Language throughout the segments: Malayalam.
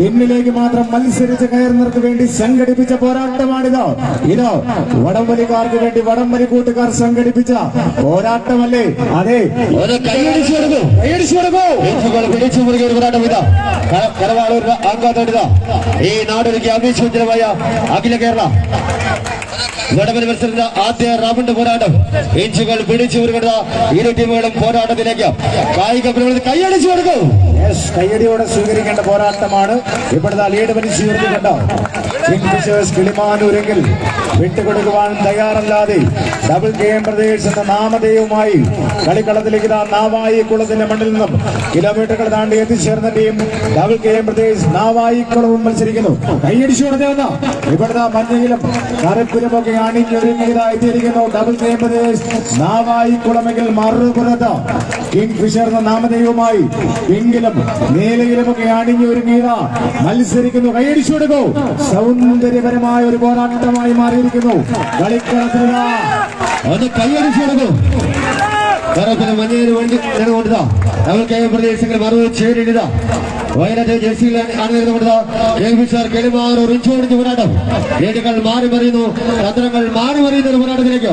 പിന്നിലേക്ക് മാത്രം മത്സരിച്ച് കയറുന്നവർക്ക് വേണ്ടി സംഘടിപ്പിച്ച പോരാട്ടമാണിത്. ഇത് വടംവലിക്കാർക്ക് വേണ്ടി വടംവലി കൂട്ടുകാർ സംഘടിപ്പിച്ച പോരാട്ടമല്ലേ? അതെ, കൈയടിച്ചു കൊടുക്കൂ, കൈയടിച്ചു കൊടുക്കൂ. പിടിച്ചു മുറുകിയ ഒരു പോരാട്ടം ഇതാ കരവാളൂർ ആങ്കാത്തോടിതാ ഈ നാടൊരുക്കി അഭിഷേചനമായ അഖില കേരള വടംവലി മത്സരത്തിന്റെ ആദ്യ റൗണ്ട് പോരാട്ടം. ഇഞ്ചുകൾ പിടിച്ചു മുറുകിയ ഇരു ടീമുകളും പോരാട്ടത്തിലേക്ക് കായിക കൈയടിച്ചു കൊടുക്കും. കയ്യടിയോടെ സ്വീകരിക്കേണ്ട പോരാട്ടമാണ്. ഇവിടുത്തെ ലീഡ് വലിച്ചു ഉയർത്തിക്കൊണ്ടോ കിങ്ഫിഷേഴ്സ് കിളിമാനൂരെങ്കിൽ വിട്ടുകൊടുക്കുവാൻ തയ്യാറല്ലാതെ ഡബിൾ KM ബ്രദേഴ്സ് എന്ന നാമധേയവുമായി കളിക്കളത്തിലേക്ക് നാവായിക്കുളത്തിന്റെ മണ്ണിൽ നിന്നും കിലോമീറ്ററുകൾ താണ്ടി എത്തിച്ചേർന്ന ടീം ഡബിൾ KM ബ്രദേഴ്സ് നാവായിക്കുളവും മത്സരിക്കുന്നു. കൈയടിച്ചു കൊടുത്തേന്ന ഇവിടുത്തെ മഞ്ഞയിലും കറുപ്പിലുമൊക്കെ അണിഞ്ഞൊരുങ്ങിയതായിരിക്കുന്നു ഡബിൾ KM ബ്രദേഴ്സ് നാവായിക്കുളമെങ്കിൽ മറുപുറത്ത് കിങ്ഫിഷർ എന്ന നാമധേയവുമായി പിങ്കിലും നീലയിലുമൊക്കെ അണിഞ്ഞൊരുങ്ങിയതാ മത്സരിക്കുന്നു. കൈയടിച്ചു കൊടുക്കൂ. സൗന്ദര്യപരമായ ഒരു പോരാട്ടമായി മാറിയിരിക്കുന്നു കളിക്കളത്തിൽ. ഒന്ന് കൈയടിച്ചു കൊടുക്കും. മഞ്ഞയിൽ വേണ്ടി കൊണ്ടതാ ഡബിൾ KM പ്രദേശങ്ങൾ മറുപടി ചേരിടുക വയനാട് ജേഴ്സിയിൽ അണിനിരുന്നുകൊണ്ടതാ കിളിമാറൂർ ഇഞ്ചോടിച്ച് പോരാട്ടം. ഏടുകൾ മാറി മറിയുന്നു, തന്ത്രങ്ങൾ മാറി മറിയുന്ന ഒരു പോരാട്ടത്തിലേക്ക്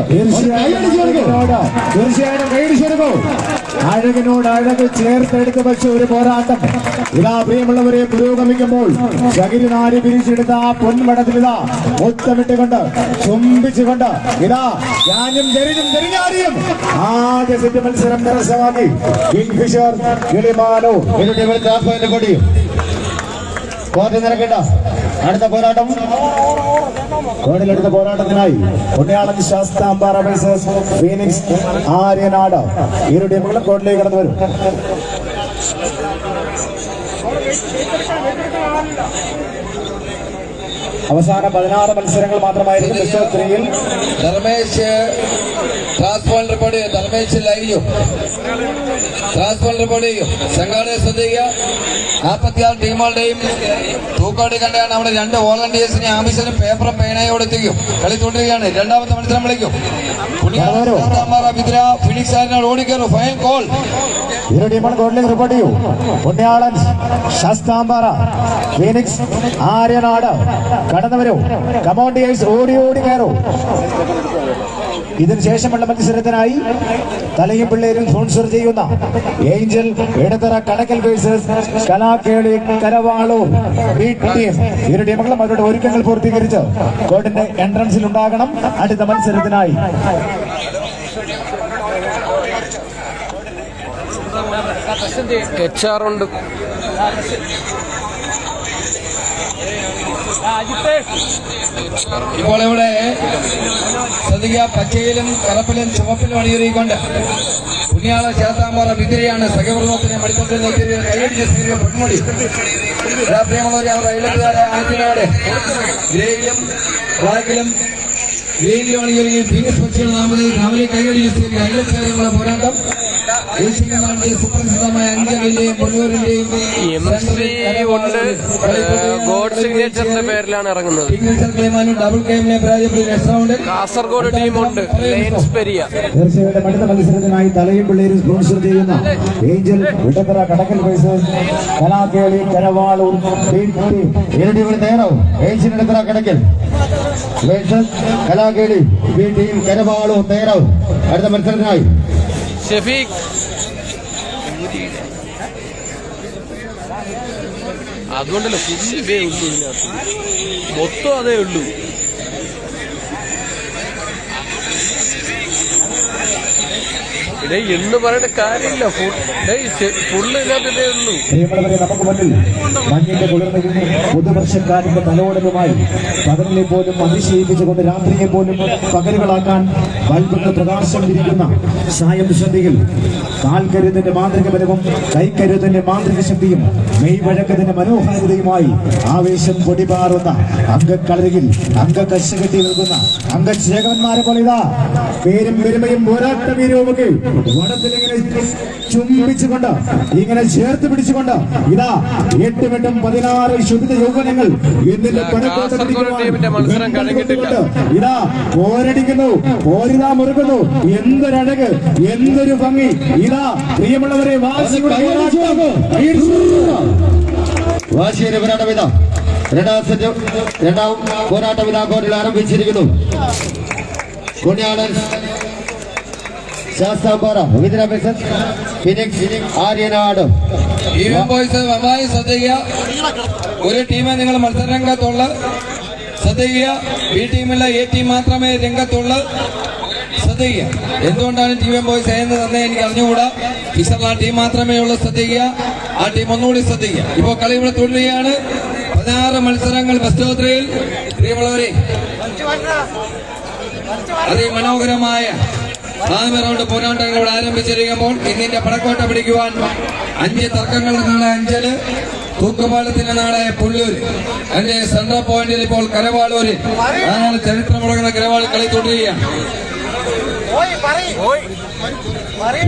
തീർച്ചയായിട്ടും കൈയടിച്ചു കൊടുക്കും. അഴകിനോട് അഴക് ചേർത്തെടുത്ത് വെച്ച ഒരു പോരാട്ടം ഇതാ പ്രിയമുള്ളവരെ പുരോഗമിക്കുമ്പോൾ ചകിരിനാരി പിരിച്ചെടുത്ത ആ പൊന്മടത്തിലിതാ മുത്തമിട്ടുകൊണ്ട് ചുംബിച്ചുകൊണ്ട് ഇതാ ഞാനും തെരിഞ്ഞാരിയും ആദ്യ സെറ്റ് മത്സരം നിരസമാക്കി കിങ്ഫിഷർ കിളിമാനോ കൊടിയും കോർട്ട് നിരക്കേണ്ട അടുത്ത പോരാട്ടം. കോടിലെടുത്ത പോരാട്ടത്തിനായി പുണ്യാളൻ ശാസ്താംബാറ വേഴ്സസ് ഫീനിക്സ് ആര്യനാട് ഇരു ടീമുകളും കോർട്ടിലേക്ക് കടന്നു വരും. അവസാന 16 മത്സരങ്ങൾ മാത്രമായിരുന്നു. ബെസ്റ്റ് ഓഫ് 3-യിൽ ധർമ്മേശ് ട്രാൻസ്പോൾ റിപ്പോർട്ട് ചെയ്യും. ധർമ്മേശ് ലൈവ് ചെയ്യും, ട്രാൻസ്പോൾ റിപ്പോർട്ട് ചെയ്യും. സംഘാടകരെ ശ്രദ്ധിക്കുക. 46 ടീമുകളുടെയും തൂക്കോടി കണ്ടാണ് നമ്മുടെ 2 വോളണ്ടിയേഴ്സിനെ ആവശ്യത്തിന് പേപ്പറും പേനയോട് എത്തിക്കും. കളി തുടരുകയാണ്. രണ്ടാമത്തെ മത്സരം വിളിക്കും. ഫിനിക്സ് ആര്യനാട് ഓടിക്കയറും. Final call. ഇരു ടീമുകൾ കോർട്ടിലേക്ക് റിപ്പോർട്ട് ചെയ്യൂ. പുണ്യാളൻ ശാസ്താംബാറ ഫീനിക്സ് ആര്യനാട് കടന്നു വരൂ. കമോണ്ടിയേഴ്സ് ഓടി ഓടി കയറൂ. ഇതിനു ശേഷമുള്ള മത്സരത്തിനായി തലയും പിള്ളേരും സ്പോൺസർ ചെയ്യുന്ന ഏഞ്ചൽ ഇടത്തറ കടക്കൽ വേഴ്സസ് കലാക്കേളി കരവാളൂർ ടീം ഇരു ടീമുകളും അവരുടെ ഒരുക്കങ്ങൾ പൂർത്തീകരിച്ച് കോർട്ടിന്റെ എൻട്രൻസിൽ ഉണ്ടാകണം അടുത്ത മത്സരത്തിനായി. ഉണ്ട് ഇപ്പോൾ ഇവിടെ ശ്രദ്ധിക്കുക. പച്ചയിലും കറുപ്പിലും ചുവപ്പിലും അണിയൊരുക്കൊണ്ട് പുണ്യാള ശാസ്താംബാറ വിദ്യയാണ് സഹപ്രവർത്തനം മടിക്കൊണ്ടിരുന്ന കൈയടിച്ച പൊന്മുടി പ്രിയമുള്ളവരെ അവർ അയലത്തുകാരെ ആറ്റിനാട് ഗ്രേയിലും ബ്ലാക്കിലും ഗ്രീനിലും അണിയൊരുങ്ങി ഫീനിക്സ് പക്ഷികൾ നാമലെ കൈയടിച്ച അയലത്തുകാരുള്ള പോരാട്ടം. സുപ്രസിദ്ധമായ അഞ്ചലിന്റെയും പൊന്നൂരിന്റെയും ഗോഡ് സിഗ്നേച്ചറിന്റെ പേരിലാണ് ഇറങ്ങുന്നത്. ഡബിൾ KM കാസർഗോഡ് ടീമുണ്ട്. തീർച്ചയായിട്ടും അടുത്ത മത്സരത്തിനായി തലയും പിള്ളേരും സ്പോൺസർ ചെയ്യുന്ന ഏഞ്ചൽ ഇടത്തറ കടക്കൽ വേഴ്സസ് കലാക്കേളി കരവാളൂർ തയ്യാറാവും. ഏഞ്ചൽ ഇടത്തറ കടക്കൽ വേഴ്സസ് കലാക്കേളി ടീം കരവാളൂർ തയ്യാറാവും. അടുത്ത മത്സരത്തിനായി ഷെഫീഖ് അതുകൊണ്ടല്ലോ ഫുള്ളേ ഉള്ളൂ. ഇതിനകത്ത് മൊത്തം അതേ ഉള്ളൂ. ഇതേ എന്ന് പറയേണ്ട കാര്യമില്ല. ഫുള്ള് ഇതിനകത്തേ ഉള്ളൂ. നമുക്ക് മുന്നിൽ മഞ്ഞിന്റെ കുളിർമയും പുതുവർഷക്കാരന്റെ തലോടലുമായി പകലിനെ പോലും അതിശയിപ്പിച്ചുകൊണ്ട് രാത്രിയെ പോലും പകലുകളാക്കാൻ വൈകുന്ന പ്രകാശം വിരിക്കുന്ന സായം സന്ധ്യയിൽ കാൽക്കരുത്തിന്റെ മാന്ത്രിക ബലവും കൈക്കരുത്തിന്റെ മാന്ത്രിക ശക്തിയും മെയ്വഴക്കത്തിന്റെ മനോഹാരിതയുമായി ആവേശം പൊടിപാറുന്ന അംഗക്കളരിയിൽ അംഗകശ കെട്ടി നിൽക്കുന്ന അംഗശേഖരന്മാരെ പോലെ ഇതാ പേരും പെരുമയും പോരാട്ട വീരവുമൊക്കെ വടത്തിലിങ്ങനെ ചുംബിച്ചുകൊണ്ട് ഇങ്ങനെ ചേർത്ത് പിടിച്ചുകൊണ്ട് ഇതാ 8 വെട്ടും 16 ശുദ്ധ യൗവനങ്ങൾ എന്നിന്റെ ഇതാ പോരടിക്കുന്നു, പോരിതാ മുറുകുന്നു. എന്തൊരഴക്, എന്തൊരു ഭംഗി. ഇതാ പ്രിയമുള്ളവരെ വാശിയുടെ വാശിയേറിയ പോരാട്ടം ഇതാ രണ്ടാം പോരാട്ടം ഇതാ കോർട്ടിൽ ആരംഭിച്ചിരിക്കുന്നു. പുണ്യാളൻ ശാസ്താംപാറ വിദ്യാഭ്യാസം ഫിനിക്സ് ആര്യനാട്. ബോയ്സ് നന്നായി ശ്രദ്ധിക്കുക. ഒരു ടീമെ നിങ്ങൾ മത്സരരംഗത്തുള്ള ശ്രദ്ധിക്കുക. ബി ടീമല്ല, എ ടീം മാത്രമേ രംഗത്തുള്ളൂ. ശ്രദ്ധിക്കുക. എന്തുകൊണ്ടാണ് ടീം ബോയ്സ് ചെയ്യുന്നത് എന്ന് എനിക്ക് അറിഞ്ഞുകൂടാ. ഫിഷറിൽ ആ ടീം മാത്രമേ ഉള്ളൂ. ശ്രദ്ധിക്കുക. ആ ടീം ഒന്നുകൂടി ശ്രദ്ധിക്കുക. ഇപ്പോൾ കളി ഇവിടെ തുടരുകയാണ്. 16 മത്സരങ്ങൾ ബസ്റ്റോത്രയിൽ. പ്രിയമുള്ളവരെ, അതിമനോഹരമായ 4 റൗണ്ട് പോരാട്ടങ്ങൾ ഇവിടെ ആരംഭിച്ചിരിക്കുമ്പോൾ ഇന്നിന്റെ പടക്കോട്ട പിടിക്കുവാൻ 5 തർക്കങ്ങളുടെ നാളെ അഞ്ചല്, തൂക്കുപാലത്തിന്റെ നാളെ പുള്ളൂര്, അതിന്റെ സെൻട്രൽ പോയിന്റിൽ ഇപ്പോൾ കരവാളൂര്. അതാണ് ചരിത്രമുറങ്ങുന്ന കരവാളി കളി തുടരുകയാണ്.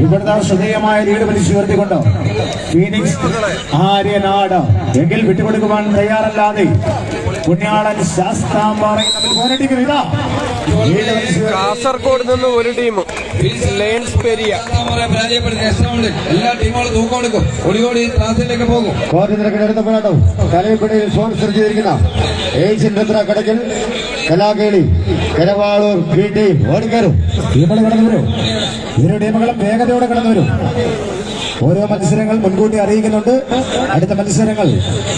ഇവിടുത്തെ ശ്രദ്ധേയമായ ലീഡ് വലിച്ചുയർത്തിക്കൊണ്ട് ഫീനിക്സ് ആര്യനാട് എങ്കിൽ വിട്ടുകൊടുക്കുവാൻ തയ്യാറല്ലാതെ പുണ്യാളൻ ശാസ്താംപാറയും തമ്മിൽ പോരാട്ടിക്കുന്നു. ഇതാ കാസർഗോഡ് നിന്ന് ഒരു ടീം ലയൺസ് പെരിയ പരാജയപ്പെടുത്തി നെക്സ്റ്റ് റൗണ്ടിൽ എല്ലാ ടീമുകളും തൂക്കം കൊടുക്കും. ഓടിയോടി ക്ലാസിലേക്ക് പോകും. കോർട്ടിനിടക്കിലെടുത്ത പോരാട്ടം കലയപ്പടിയിൽ സ്പോൺസർ ചെയ്തിരിക്കുന്ന ഏഷ്യൻ രത്ന കടക്കൽ കലാകേളി കരവാളൂർ ബി ടീം ഓടിക്കരും. ടീമുകൾ കടന്നു വരും. ഇരു ടീമുകളും വേഗതയോടെ കടന്നു വരും. ഓരോ മത്സരങ്ങൾ മുൻകൂട്ടി അറിയിക്കുന്നുണ്ട്. അടുത്ത മത്സരങ്ങൾ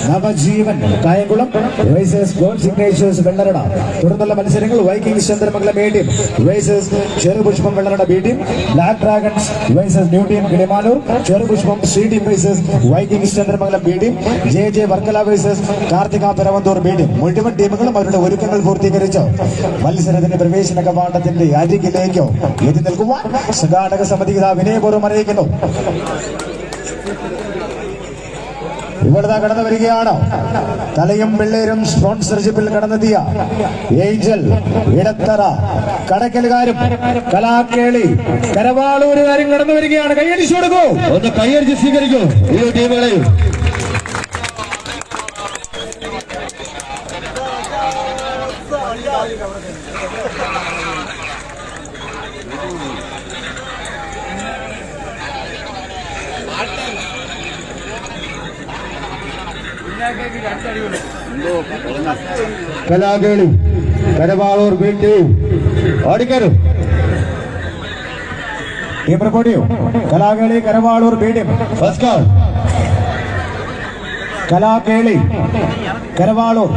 Navajeevan Kayamkulam versus Gold Signatures Vellarada. തുടർന്നുള്ള മത്സരങ്ങൾ Vikings Chandramangalam A team versus Cherupushpam Vellarada B team, Black Dragons versus new team Kilimanoor, Cherupushpam C team versus Vikings Chandramangalam B team, J Varkala versus Karthika Peravanthoor B team. മുഴുവൻ ടീമുകളും അവരുടെ ഒരുക്കങ്ങൾ പൂർത്തീകരിച്ചു മത്സരത്തിന്റെ പ്രവേശന കവാടത്തിന്റെ അരികിലേക്കോ എത്തി നിൽക്കുവാൻ സംഘാടക സമിതി വിനയപൂർവ്വം അറിയിക്കുന്നു. ഇവിടുന്ന് കടന്നു വരികയാണ് തലയും പിള്ളേരും സ്പോൺസർഷിപ്പിൽ കടന്നെത്തിയ ഏഞ്ചൽ ഇടത്തറ കടക്കലുകാരും കലാക്കേളി കരവാളൂരുകാരും കടന്നു വരികയാണ്. കൈയടിച്ചു കൊടുക്കൂ. ഒന്ന് കൈയടിച്ച് സ്വീകരിക്കൂ ഇരു ടീമുകളെയും. കലാകേളി കരവാളൂർ ബി ടീം ഓടിക്കരും. ടീം റിപ്പോർട്ട് ചെയ്യൂ. Kalakeli Karavaloor B team first call. Kalakeli Karavaloor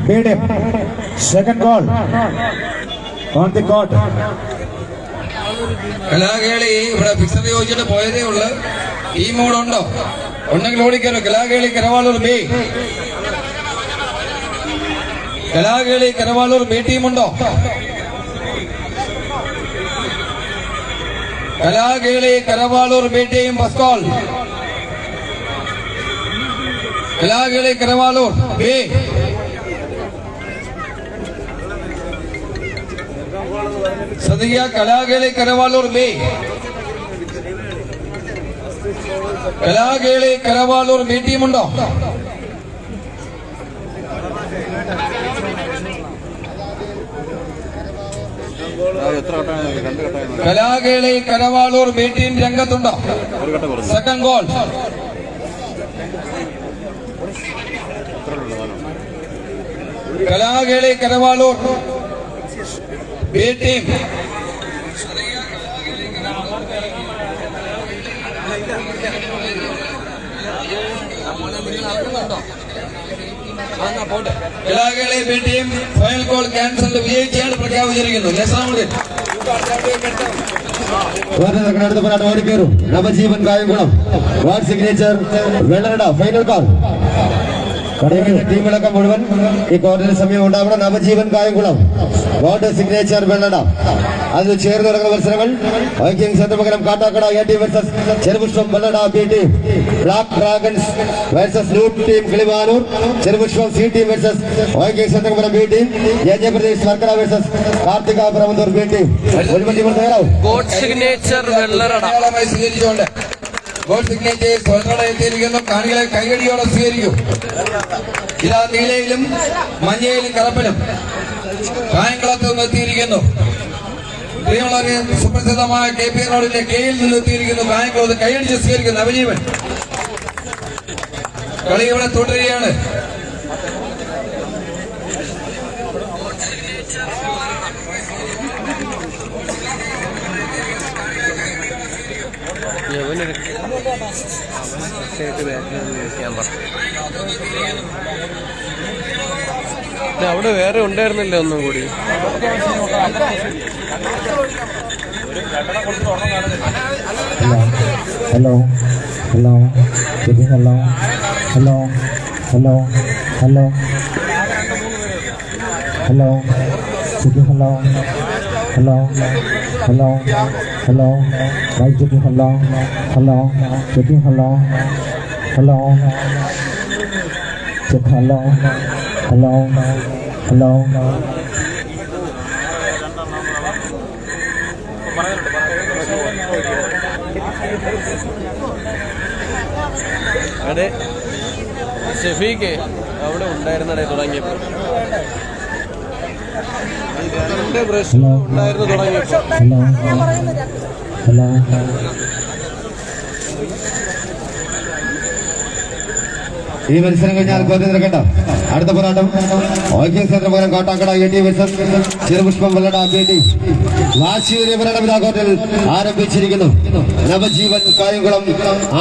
B team second call on the court. Kalakeli ഇവിടെ ഫിക്സർ ചോദിച്ചിട്ട് പോയതേ ഉള്ളു. ടീം ഇവിടെ ഉണ്ടോ? ഉണ്ടെങ്കിൽ ഓടിക്കാനോ. കലാകേളി കരവാളൂർ ബി, കലാകേളി കരവാളൂർ ബി ടീമുണ്ടോ? Kalakeli Karavaloor B team first call. Kalakeli Karavaloor B. ശ്രദ്ധിക്കുക. കലാകേളി കരവാളൂർ ബി, കലാകേളി കരവാളൂർ ബി ടീമുണ്ടോ? കലാകേളി കരവാളൂർ ബി ടീം രംഗത്തുണ്ടോ? Second goal. കലാകേളി Karavaloor B team. Kalakeli B team final call cancel വിജയിച്ചാണ് പ്രഖ്യാപിച്ചിരിക്കുന്നു. അടുത്ത പോരാട്ടം ഓടിക്കയറും നവജീവൻ കായംകുളം വാർഡ് സിഗ്നേച്ചർ വെള്ളറട ഫൈനൽ കോൾ. ടീമിളക്കം മുഴുവൻ ഈ ക്വാർട്ടറിന് സമയം ഉണ്ടാവണം. നവജീവൻ കായംകുളം വാർഡ് സിഗ്നേച്ചർ വെള്ളട. അതിന് ചേർന്ന് നടക്കുന്ന മത്സരങ്ങൾ Viking Chandramangalam Kattakada A team versus Cherupushpam Vellarada B team, Black Dragons versus new team Kilimanoor, Cherupushpam C team versus Viking Chandramangalam B team, J Pradesh Varkala versus Karthika Peravanthoor B team. ഒരു ടീം തയ്യാറാവും. ഗോഡ് സിഗ്നേച്ചർ വെള്ളറട സ്വീകരിച്ചുകൊണ്ട് ഗോഡ് സിഗ്നേച്ചേഴ്സ് വെള്ളറട എത്തിയിരിക്കുന്നു. കാണികളെ കൈകടിയോടെ സ്വീകരിക്കും. ഇതാ നീലയിലും മഞ്ഞയിലും കറുപ്പിലും കായംകുളത്ത് നിന്ന് എത്തിയിരിക്കുന്നു. പ്രിയമുള്ളവരെ, സുപ്രസിദ്ധമായ കെ പി റോഡിന്റെ കെയിൽ നിന്ന് എത്തിയിരിക്കുന്നു. കായംകുളത്ത് കൈയടിച്ച് സ്വീകരിക്കുന്നു നവജീവൻ. കളി ഇവിടെ തുടരുകയാണ്. അവിടെ വേറെ ഉണ്ടായിരുന്നില്ല ഒന്നും കൂടി. Hello hello hello hello hello hello hello hello hello hello hello mic checking. Hello hello checking. Hello hello check. Hello hello hello അതെ ഷെഫീക്ക് അവിടെ ഉണ്ടായിരുന്നടേ തുടങ്ങിയപ്പോ. രണ്ട് പ്രശ്നം ഉണ്ടായിരുന്നു തുടങ്ങിയപ്പോ. ഹലോ ഈ മത്സരം കഴിഞ്ഞാൽ കോർട്ട് നിൽക്കണ്ട. അടുത്ത പോരാട്ടം ഐക്യക്ഷേത്രപകരം Kattakada AT versus Cherupushpam Vellarada BT. വാശിയേറിയ പോരാട്ടം ഇതാ കോർട്ടിൽ ആരംഭിച്ചിരിക്കുന്നു. Navajeevan Kayamkulam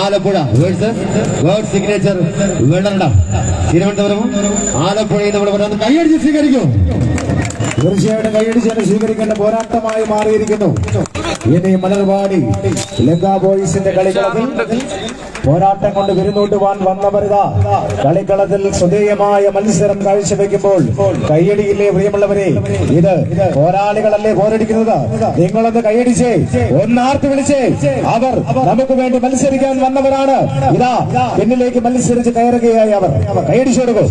Alappuzha versus Gold Signature Vellarada. തിരുവനന്തപുരവും ആലപ്പുഴയും നമ്മൾ പോരാട്ടം കൈയടിച്ച് സ്വീകരിക്കും. തീർച്ചയായിട്ടും കൈയടിച്ചാണ് സ്വീകരിക്കേണ്ട പോരാട്ടമായി മാറിയിരിക്കുന്നു. ഇനി മലർവാടി ലങ്ക ബോയ്സിന്റെ കളിക്കളത്തിൽ പോരാട്ടം കൊണ്ട് വിരുന്നൂട്ടുവാൻ വന്നവരിതാ കളിക്കളത്തിൽ ശ്രദ്ധേയമായ മത്സരം കാഴ്ചവെക്കുമ്പോൾ കൈയടിയില്ലേ പ്രിയമുള്ളവരെ? ഇത് പോരാളികളല്ലേ പോരടിക്കുന്നത്? നിങ്ങളൊന്ന് കൈയടിച്ചേ, ഒന്നാർത്ത് വിളിച്ചേ. അവർ നമുക്ക് വേണ്ടി മത്സരിക്കാൻ വന്നവരാണ്. ഇതാ പിന്നിലേക്ക് മത്സരിച്ച് കയറുകയായി അവർ. കൈയടിച്ചു കൊടുക്കും.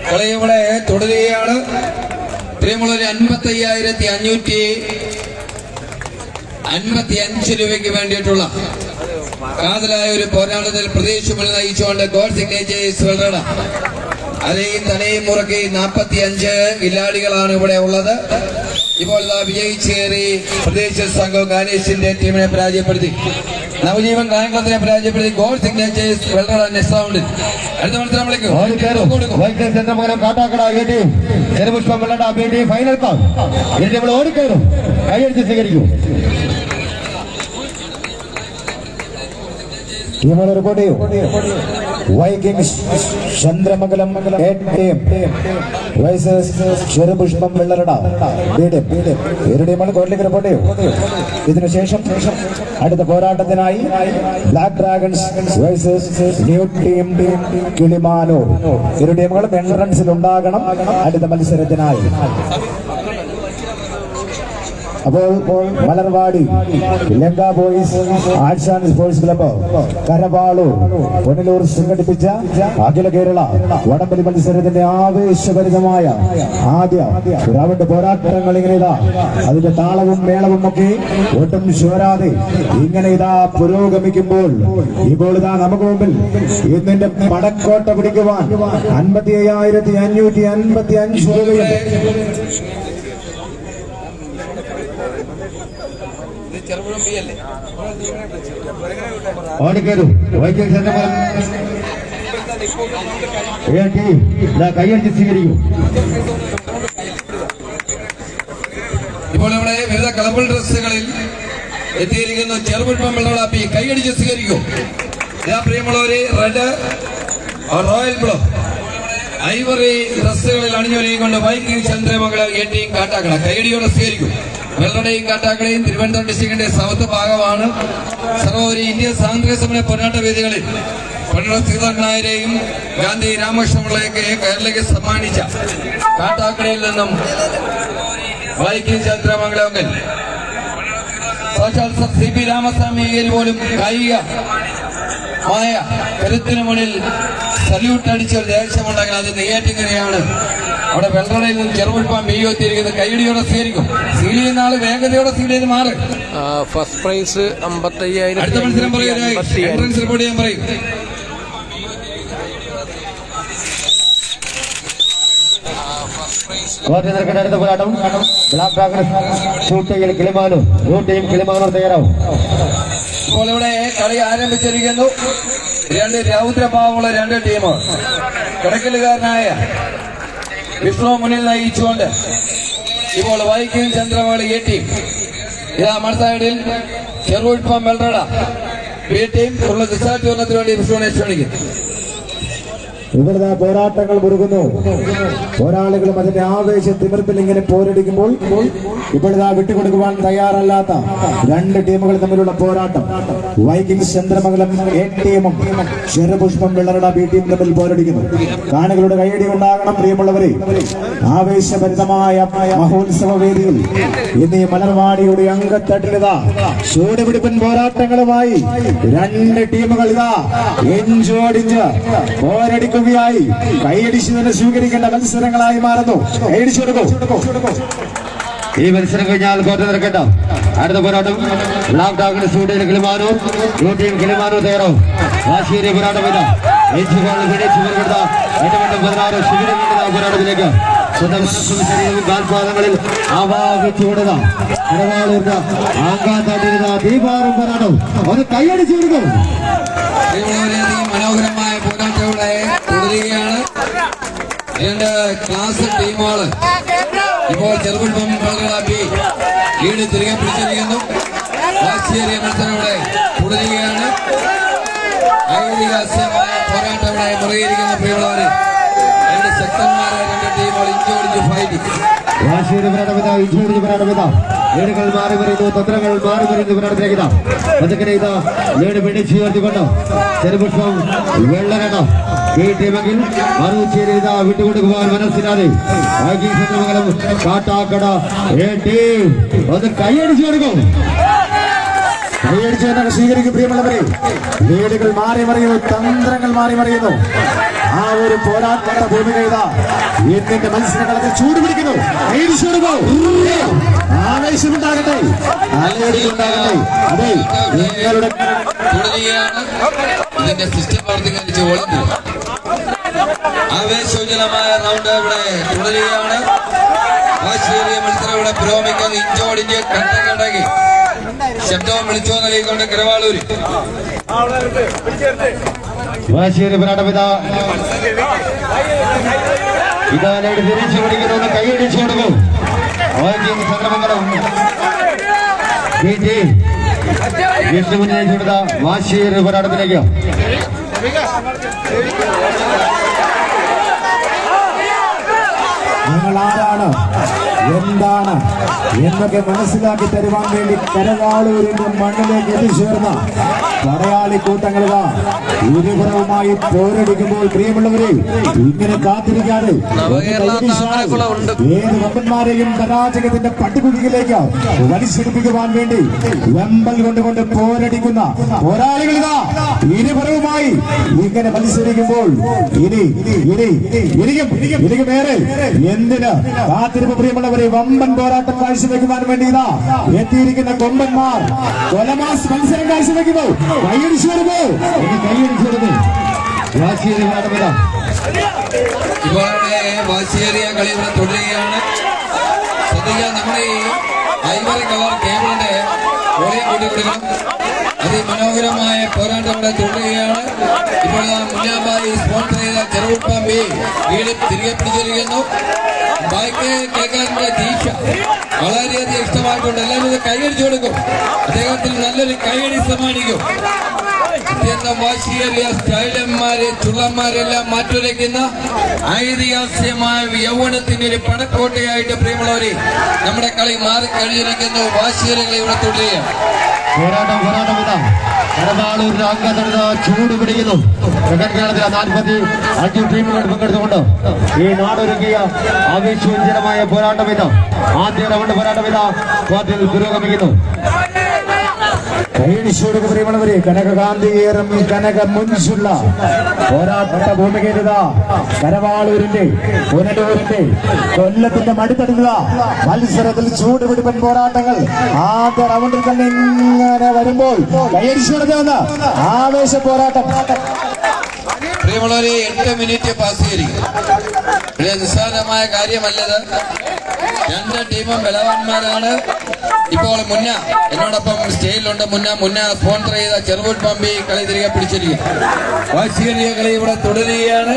കളി ഇവിടെ തുടരുകയാണ്. പ്രിയമുള്ളവർ 55,555 രൂപയ്ക്ക് വേണ്ടിയിട്ടുള്ള കാതലായ ഒരു പോരാട്ടത്തിൽ പ്രതീക്ഷ നയിച്ചുകൊണ്ട് ഗോഡ് സിഗ്നേച്ചേഴ്സ് വെള്ളട അലയും തലയും മുറക്കി 45 കില്ലാടികളാണ് ഇവിടെ ഉള്ളത്. ഇപ്പോൾ വിജയിച്ചേറി പ്രതീക്ഷ സംഘം ഗാനേഷിന്റെ ടീമിനെ പരാജയപ്പെടുത്തി. നവജീവൻ കായംകുളത്തിനെ പരാജയപ്പെടുത്തി ഗോഡ് സിഗ്നേച്ചേഴ്സ് വെള്ളട നെക്സ്റ്റ് റൗണ്ടിൽ. അടുത്ത മത്സരത്തിലേക്ക് Kattakada AT Cherupushpam Vellarada BT final call. ഇതിൽ നമ്മൾ ഓടിക്കയറും. കൈയടിച്ച് സ്വീകരിക്കും. റിപ്പോർട്ട് ചെയ്യൂ. വൈകിങ്സ് ചന്ദ്രമംഗലം ചെറുപുഷ്പം വെള്ളറട ഇവരുടെയുമാണ് കോർട്ടിലേക്ക് റിപ്പോർട്ട് ചെയ്യൂ. ഇതിനുശേഷം അടുത്ത പോരാട്ടത്തിനായി Black Dragons versus new team Kilimanoor. ഇരു ടീമുകളും എൻട്രൻസിൽ ഉണ്ടാകണം അടുത്ത മത്സരത്തിനായി. അപ്പോൾ Malarvadi Lanka Boys Arts and Sports Club Karavaloor Punalur സംഘടിപ്പിച്ച അഖില കേരള വടംവലി മത്സരത്തിന്റെ ആവേശഭരിതമായ ആദ്യ റൗണ്ട് പോരാട്ടങ്ങൾ ഇങ്ങനെ ഇതാ അതിന്റെ താളവും മേളവും ഒക്കെ ഒട്ടും ചോരാതെ ഇങ്ങനെ ഇതാ പുരോഗമിക്കുമ്പോൾ ഇപ്പോൾ ഇതാ നമുക്ക് മുമ്പിൽ ഇന്നിന്റെ പടക്കോട്ട പിടിക്കുവാൻ 55,555 രൂപയുണ്ട്. ഓടിക്കയറും. കൈയടിച്ച് സ്വീകരിക്കും. ഇപ്പോൾ ഇവിടെ വിവിധ കളബിൾ ഡ്രസ്സുകളിൽ എത്തിയിരിക്കുന്നു ചെറുപുഷ്പം വെള്ളടാപ്പി. കൈയടിച്ച് സ്വീകരിക്കും. പ്രിയമുള്ളവരെ റെഡ് റോയൽ ബ്ലൂ ഐവറി ഡ്രസ്സുകളിൽ അണിഞ്ഞൊരുങ്ങിക്കൊണ്ട് വൈക്കിംഗ് ചന്ദ്രമംഗലം AT കാട്ടാക്കട കൈയടിയോടെ സ്വീകരിക്കും. വെള്ളടയും കാട്ടാക്കടയും തിരുവനന്തപുരം ഡിസ്ട്രിക്റ്റിന്റെ സൗത്ത് ഭാഗമാണ്. സർവോപരി ഇന്ത്യൻ സ്വാതന്ത്ര്യ സമര പോരാട്ട വേദികളിൽ ശ്രീധരനായരെയും ഗാന്ധി രാമകൃഷ്ണപിള്ളയൊക്കെ കേരളയ്ക്ക് സമ്മാനിച്ച കാട്ടാക്കടയിൽ നിന്നും വൈക്കിംഗ് ചന്ദ്രമംഗലം സാക്ഷാൽ CP രാമസ്വാമിയിൽ പോലും കായികമായ കരുത്തിനു മുന്നിൽ സല്യൂട്ട് അടിച്ച ഒരു ദേശമുണ്ടെങ്കിൽ അത് നെയ്യാറ്റിൻകരയാണ്. അവിടെ വെള്ളറയിൽ നിന്ന് ചെറുപുഷ്പം എത്തിയിരിക്കുന്നത്. കൈയടിയോടെ സ്വീകരിക്കും. സീൽ ചെയ്യുന്ന ആള് വേഗതയോടെ സീൽ ചെയ്ത് മാറും. First prize 55,000. അടുത്ത മത്സരം എൻട്രൻസ് റിപ്പോർട്ട് ചെയ്യാൻ പറയും. അടുത്ത പോരാട്ടം Black Dragons Kilimanoor. Team Kilimanoor തയ്യാറാവും. ഇപ്പോൾ ഇവിടെ കളി ആരംഭിച്ചിരിക്കുന്നു. രണ്ട് രൗദ്രഭാവമുള്ള രണ്ട് ടീം. കിടക്കലുകാരനായ വിഷ്ണു മുന്നിൽ നയിച്ചുകൊണ്ട് ഇപ്പോൾ വൈക്കിംഗ് ചന്ദ്രവാളി എ ടീം. ഇതാ മൺസൈഡിൽ ചെറുപ്പം വെള്ളറട ബി ടീം ഉള്ള റിസൾട്ട് ടൂർണമെന്റിന് വേണ്ടി വിഷ്ണുവിനെ ക്ഷണിക്കുന്നു. ഇവിടുന്ന് പോരാട്ടങ്ങൾ മുറുകുന്നു. പോരാളികളും അതിന്റെ ആവേശ തിമിർപ്പിൽ ഇങ്ങനെ പോരടിക്കുമ്പോൾ ഇവിടുന്ന് വിട്ടുകൊടുക്കുവാൻ തയ്യാറല്ലാത്ത രണ്ട് ടീമുകൾ തമ്മിലുള്ള പോരാട്ടം. വൈക്കിംഗ്സ് ചന്ദ്രമംഗലം എ ടീമും ചെറുപുഷ്പം വെള്ളറട ബി ടീം തമ്മിൽ പോരടിക്കുന്നു. കാണികളുടെ കൈയടി ഉണ്ടാകണം പ്രിയമുള്ളവരെ. ആവേശഭരിതമായ മഹോത്സവ വേദിയിൽ ഇന്ന് ഈ മലർവാടിയുടെ അംഗത്തട്ടിലിതാ ചൂടുപിടിപ്പൻ പോരാട്ടങ്ങളുമായി രണ്ട് ടീമുകൾ ഇതാ ഇഞ്ചോടിഞ്ച് പോരടിക്കും. കൈയടിച്ച് തന്നെ സ്വീകരിക്കേണ്ട മത്സരങ്ങളായി മാറുന്നു. കൈയടിച്ചു കൊടുക്കും. ഈ മത്സരം കഴിഞ്ഞാൽ കോർട്ട് നിറക്കേണ്ട അടുത്ത പോരാട്ടം ലാക്ഡൌണിന് സ്റ്റുഡിയോയിൽ കിളിമാനൂർ ടീം കിളിമാനൂർ തയ്യാറാവും. വാശിയേറിയ പോരാട്ടം ഇല്ല. പോരാട്ടത്തിലേക്ക് സ്വന്തം മനസ്സും ശരീരവും കാൽപാദങ്ങളിൽ ആവാഹിച്ചുകൊടുക ആകാത്തട്ടിരുന്ന ദീപാറും പോരാട്ടം ഒന്ന് കൈയടിച്ചു കൊടുക്കും. മനോഹരമായ പോരാട്ടം ഇവിടെ തുടരുകയാണ്. രണ്ട് ക്ലാസ് ടീമുകള് ഇപ്പോൾ ചെറുപുഷ്പം ലീഡ് തിരികെ പിടിച്ചിരിക്കുന്നു. വാശിയേറിയ മത്സരം ഇവിടെ തുടരുകയാണ്. ഐതിഹാസികമായ പോരാട്ടം ഇവിടെ മുറുകിയിരിക്കുന്ന പ്രിയമുള്ളവര്. രണ്ട് ശക്തന്മാരായ രണ്ട് ടീമുകൾ ഇഞ്ചോടിഞ്ച് ഫൈറ്റിംഗ്. വാശിയേറിയ പോരാട്ടമിത ഇഞ്ചോടിഞ്ച് പോരാട്ടമിത ലീഡുകൾ മാറി വരുന്നു. തന്ത്രങ്ങൾ മാറി വരുന്നു. പോരാട്ടത്തിലേക്ക് പതുക്കനെ ഇതാ ലീഡ് പിടിച്ച് ഉയർത്തിക്കൊണ്ടോ ചെറുപുഷ്പം വെള്ളറട ഈ ടീമെങ്കിൽ മറുചേരി ഇതാ വിട്ടുകൊടുക്കുവാൻ മനസ്സിലാതെ വൈകിമംഗലം കാട്ടാക്കട എ ടീം ഒന്ന് കൈയടിച്ചു കൊടുക്കും. കൈയടിച്ച് തന്നെ സ്വീകരിക്കും പ്രിയമുള്ളവരെ. ലീഡുകൾ മാറി മറിയുന്നു. തന്ത്രങ്ങൾ മാറി മറിയുന്നു. ആ ഒരു പോരാട്ട ഭൂമിക ഇതാ ഇന്നിന്റെ മത്സരങ്ങളൊക്കെ ചൂടുപിടിക്കുന്നു. കൈയടിച്ചു കൊടുക്കും. ആവേശമുണ്ടാകട്ടെ, അലയടിയുണ്ടാകട്ടെ. അതെ, നിങ്ങളുടെ ഇതിന്റെ സിസ്റ്റം പ്രവർത്തിക്കാൻ ഓളുന്നു. ആവേശോജ്വലമായ റൗണ്ട് ഇവിടെ തുടരുകയാണ്. വാശിയേറിയ മത്സരം ഇവിടെ പുരോഗമിക്കുന്ന ഇഞ്ചോടിഞ്ച് കണ്ടകടകി ശബ്ദവും വിളിച്ചോ നൽകിക്കൊണ്ട് കിരവാളൂര് വാശിയേറിയ പോരാട്ടമിത ഇതാനായിട്ട് തിരിച്ചു പിടിക്കുന്നു. കൈയടിച്ചു കൊടുക്കും. ചന്ദ്രമംഗലം വിഷ്ണുവിനെ വാശിയേറിയ പോരാട്ടത്തിലേക്ക് നിങ്ങൾ ആരാണ്, എന്താണ് എന്നൊക്കെ മനസ്സിലാക്കി തരുവാൻ വേണ്ടി കരവാളൂരിന്റെ മണ്ണിലേക്ക് എത്തിച്ചേർന്ന പടയാളി കൂട്ടങ്ങളിതാ ഇരുപുറവുമായി പോരടിക്കുമ്പോൾ പ്രിയമുള്ളവരെ ഇങ്ങനെ കാത്തിരിക്കാതെ ഏത് വമ്പന്മാരെയും പരാജയത്തിന്റെ പട്ടുകുഴിയിലേക്ക് വലിച്ചെടുപ്പിക്കുവാൻ വേണ്ടി വെമ്പൽ കൊണ്ടുകൊണ്ട് പോരടിക്കുന്ന പോരാളികളിതാ ഇരുപുറവുമായി ഇങ്ങനെ മത്സരിക്കുമ്പോൾ ഇനിയും വേറെ എന്തിന് കാത്തിരിപ്പ് പ്രിയമുള്ളവരെ. വമ്പൻ പോരാട്ടം കാഴ്ചവെക്കുവാൻ വേണ്ടി ഇതാ എത്തിയിരിക്കുന്ന കൊമ്പന്മാർ കൊലമാസ് മത്സരം കാഴ്ചവെക്കുന്നു. കൈയടിച്ചു കൊടുക്കൂ. കൈയടിച്ചു കൊടുക്കൂ. വാശിയേറിയ പോരാട്ടമില്ല. ഇവരുടെ വാശിയേറിയ കളി ഇവിടെ തുടരുകയാണ്. ശ്രദ്ധിക്കുക, നമ്മുടെ ഈ ഐവറി കളർ കേബിളിന്റെ വോളിയം കൂട്ടിക്കൊടുക്കണം. അതിമനോഹരമായ പോരാട്ടം ഇവിടെ തുടരുകയാണ്. ഇപ്പോൾ മുന്നാബായി സ്പോൺസർ ചെയ്ത ചെറുപ്പം വീട് തിരികെ പിടിച്ചിരിക്കുന്നു. ബാക്കി കേൾക്കാറിന്റെ ദീക്ഷ വളരെയധികം ഇഷ്ടമായിട്ടുണ്ട്. എല്ലാവരും ഇത് കൈയടിച്ചു കൊടുക്കും. അദ്ദേഹത്തിന് നല്ലൊരു കൈയടി സമ്മാനിക്കും. അത്യന്തം വാശിയേറിയ സ്റ്റൈലന്മാരെ ചുള്ളന്മാരെല്ലാം മാറ്റുരയ്ക്കുന്ന ഐതിഹാസികമായ യൗവനത്തിന്റെ ഒരു പടക്കോട്ടയായിട്ട് പ്രിയമുള്ളവരെ നമ്മുടെ കളി മാറി കഴിഞ്ഞിരിക്കുന്നു. വാശിയേറിയ കളി ഇവിടെ തുടരുകയാണ്. പോരാട്ടം ഇതാ കരവാളൂരിന്റെ അംഗത്തടുത്ത ചൂട് പിടിക്കുന്നു. കേരളത്തിലെ 45 ടീമുകൾ പങ്കെടുത്തുകൊണ്ട് ഈ നാടൊരുക്കിയ ആവേശോജ്വലമായ പോരാട്ടം ഇതാ ആദ്യ റൗണ്ട് പോരാട്ടം ഇതാ കോർട്ടിൽ പുരോഗമിക്കുന്നു. കൈയടിച്ചോട് പ്രിയമുള്ളവരെ കനകകാന്തിയേറും കനകമുഞ്ചുള്ള പോരാട്ട ഭൂമികയിലിതാ കരവാളൂരിന്റെ പുനലൂരിന്റെ കൊല്ലത്തിന്റെ മടിത്തടുക മത്സരത്തിൽ ചൂടുപിടിപ്പൻ പോരാട്ടങ്ങൾ ആദ്യ റൗണ്ടിൽ തന്നെ ഇങ്ങനെ വരുമ്പോൾ കൈയടിച്ചു കൊടുക്കുന്ന ആവേശ പോരാട്ടം. പ്രിയമുള്ളവരെ 8 മിനിറ്റ് പാസ് ചെയ്തിരിക്കും. ഇത് നിസ്സാരമായ കാര്യമല്ലത്. രണ്ട് ടീമും ബലവാന്മാരാണ്. ഇപ്പോൾ മുന്ന എന്നോടൊപ്പം സ്റ്റേജിലുണ്ട്. മുന്ന സ്പോൺസർ ചെയ്ത ചെറുപുൽ പമ്പി കളി തിരികെ പിടിച്ചിരിക്കും. വാശിയേറിയ കളി ഇവിടെ തുടരുകയാണ്.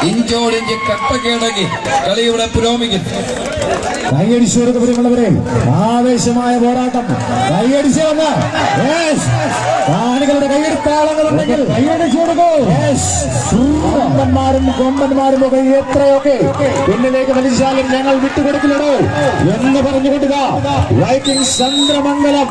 ഇഞ്ചോടിഞ്ച് കട്ടക്കേടങ്ങി കളി ഇവിടെ പുരോഗമിക്കുന്നു. കൈയടിച്ചു പ്രിയമുള്ളവരെ, ആവേശമായ പോരാട്ടം. കൈയടിച്ചു വന്ന കാണികളുടെ കൈയെടുത്താളങ്ങളുണ്ടെങ്കിൽ കൈയടിച്ചു കൊടുക്കൂ. കൊമ്പന്മാരും ഒക്കെ എത്രയൊക്കെ പിന്നിലേക്ക് വലിച്ചാലും ഞങ്ങൾ വിട്ടുകൊടുക്കില്ലടോ എന്ന് പറഞ്ഞുകൊടുക്ക. വൈക്കിംഗ് ചന്ദ്രമംഗലം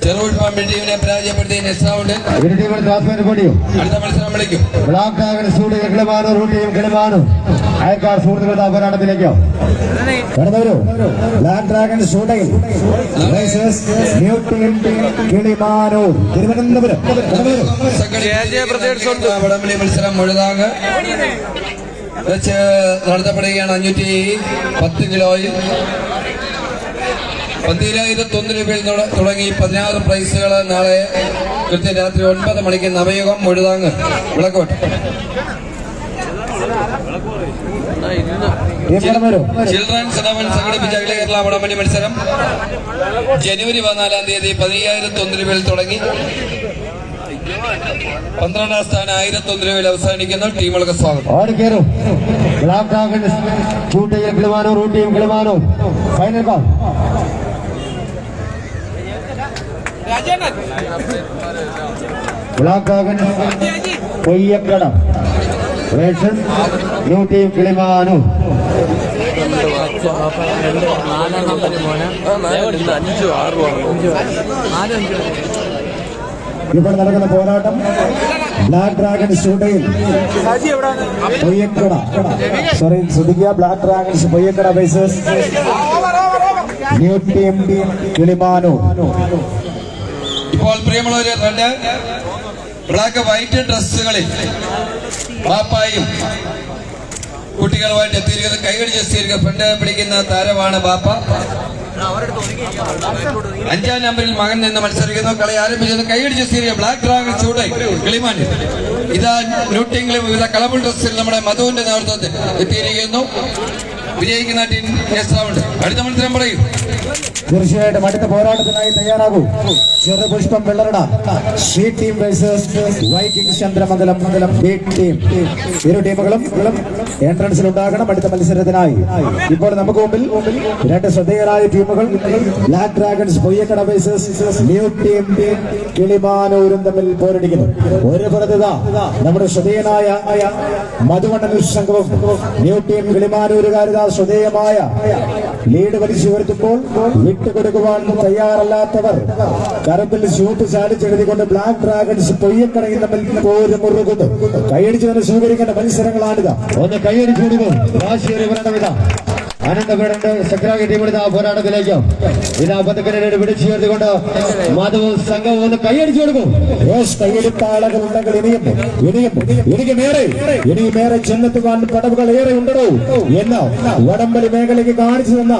ചെറുപുൽ പമ്പി ടീമിനെ പരാജയപ്പെടുത്തി നെക്സ്റ്റ് റൗണ്ടിൽ അടുത്ത മത്സരം വിളിക്കും. Black Dragon studio Kilimanoor team Kilimanoor അയൽക്കാർ സുഹൃത്തുക്കളുടെ പോരാട്ടത്തിലേക്ക് കടന്നവരോ. ബ്ലാക്ക് ഡ്രാഗൺ ഷൂട്ടയിൽ കിളിമാനൂർ തിരുവനന്തപുരം. വടംവലി മത്സരം മുഴുതാങ് വെച്ച് നടത്തപ്പെടുകയാണ്. 510 കിലോയിൽ 10,001 രൂപയിൽ തുടങ്ങി 16 പ്രൈസുകൾ നാളെ കൃത്യം രാത്രി 9 മണിക്ക് നവയുഗം മുഴുതാങ് വിളക്കോട്ട്. ചിൽഡ്രൻസ് 11 സംഘടിപ്പിച്ച അഖില കേരള വടംവലി മത്സരം ജനുവരി 14-ാം തീയതി 10,001 രൂപയിൽ തുടങ്ങി 12-ാം സ്ഥാനം 1,001 രൂപയിൽ അവസാനിക്കുന്നു. ടീമുകൾക്ക് സ്വാഗതം. Black Dragon Koyyakkada versus new team Kilimanoor. ഇപ്പോൾ നടക്കുന്ന പോരാട്ടം ബ്ലാക്ക് ഡ്രാഗൺ ഷൂട്ടയിൽ പൊയ്യക്കട ശ്രദ്ധിക്കുക. Black Dragons Poyyakkada versus new team Kilimanoor. ഇപ്പോൾ പ്രിയമുള്ളവരെ, രണ്ട് ബ്ലാക്ക് വൈറ്റ് ഡ്രസ്സുകളിൽ ബാപ്പായും കുട്ടികളുമായിട്ട് എത്തിയിരിക്കുന്നത് കൈകടിച്ച് എത്തിയിരിക്കുക. ഫ്രണ്ട് പിടിക്കുന്ന താരമാണ് ബാപ്പ. 5-ാം നമ്പറിൽ മകൻ നിന്ന് മത്സരിക്കുന്നു. കളി ആരംഭിച്ചത് കൈകടിച്ച് എത്തിയിരിക്കുക ബ്ലാക്ക് ഡ്രാഗൺ ഷൂട്ടായി കിളിമാനൂർ. ഇതാ ന്യൂട്ടിംഗിലും വിവിധ കളബിൾ ഡ്രസ്സിൽ നമ്മുടെ മധുവിന്റെ നേതൃത്വത്തിൽ എത്തിയിരിക്കുന്നു. വിജയിക്കുന്ന ടീം നെക്സ്റ്റ് റൗണ്ട്. അടുത്ത മത്സരം പറയും. തീർച്ചയായിട്ടും അടുത്ത പോരാട്ടത്തിനായി തയ്യാറാകൂ. Cherupushpam Vellarada C team versus Viking Chandramangalam B team. ഇരു ടീമുകളും എൻട്രൻസിൽ ഉണ്ടാകണം അടുത്ത മത്സരത്തിനായി. ഇപ്പോൾ നമുക്ക് മുമ്പിൽ രണ്ട് ശ്രദ്ധേയരായ ടീമുകൾ Black Dragons Poyyakkada versus new team കിളിമാനൂരും തമ്മിൽ പോരടിക്കുന്നു. ഒരു പുറത്തുക നമ്മുടെ ശ്രദ്ധേയനായ മധുവണ്ണൻ സംഘവും ന്യൂ ടീം കിളിമാനൂരുകാരിത ശ്രദ്ധേയമായ ലീഡ് വലിച്ചു വരുത്തുമ്പോൾ വിട്ടുകൊടുക്കുവാൻ തയ്യാറല്ലാത്തവർ കരത്തിൽ ഷൂട്ട് ചാടിച്ചെഴുതിക്കൊണ്ട് ബ്ലാക്ക് ഡ്രാഗൺസ് പൊയ്യക്കടയിൽ തമ്മിൽ പോര് മുറുകുന്നു. കൈയടിച്ചു തന്നെ സ്വീകരിക്കേണ്ട മത്സരങ്ങളാണിത്. ഒന്ന് കൈയടിച്ചു കൊടുക്കും. അനന്തപേടന്റെ സെക്രട്ടറി ടീമെടുത്ത പോരാട്ടത്തിലേക്ക് ഇതാ പതുക്കനെ പിടിച്ചു ചേർത്തുകൊണ്ട് മാധവ് സംഘം ഒന്ന് കൈയടിച്ചു കൊടുക്കും. കൈയെടുത്ത ആളുകൾ ഉണ്ടെങ്കിൽ ഇനിയുമേറെ ചെന്നെത്തുവാൻ പടവുകൾ ഏറെ ഉണ്ടോ എന്ന് വടംവലി മേഖലയ്ക്ക് കാണിച്ചു തന്ന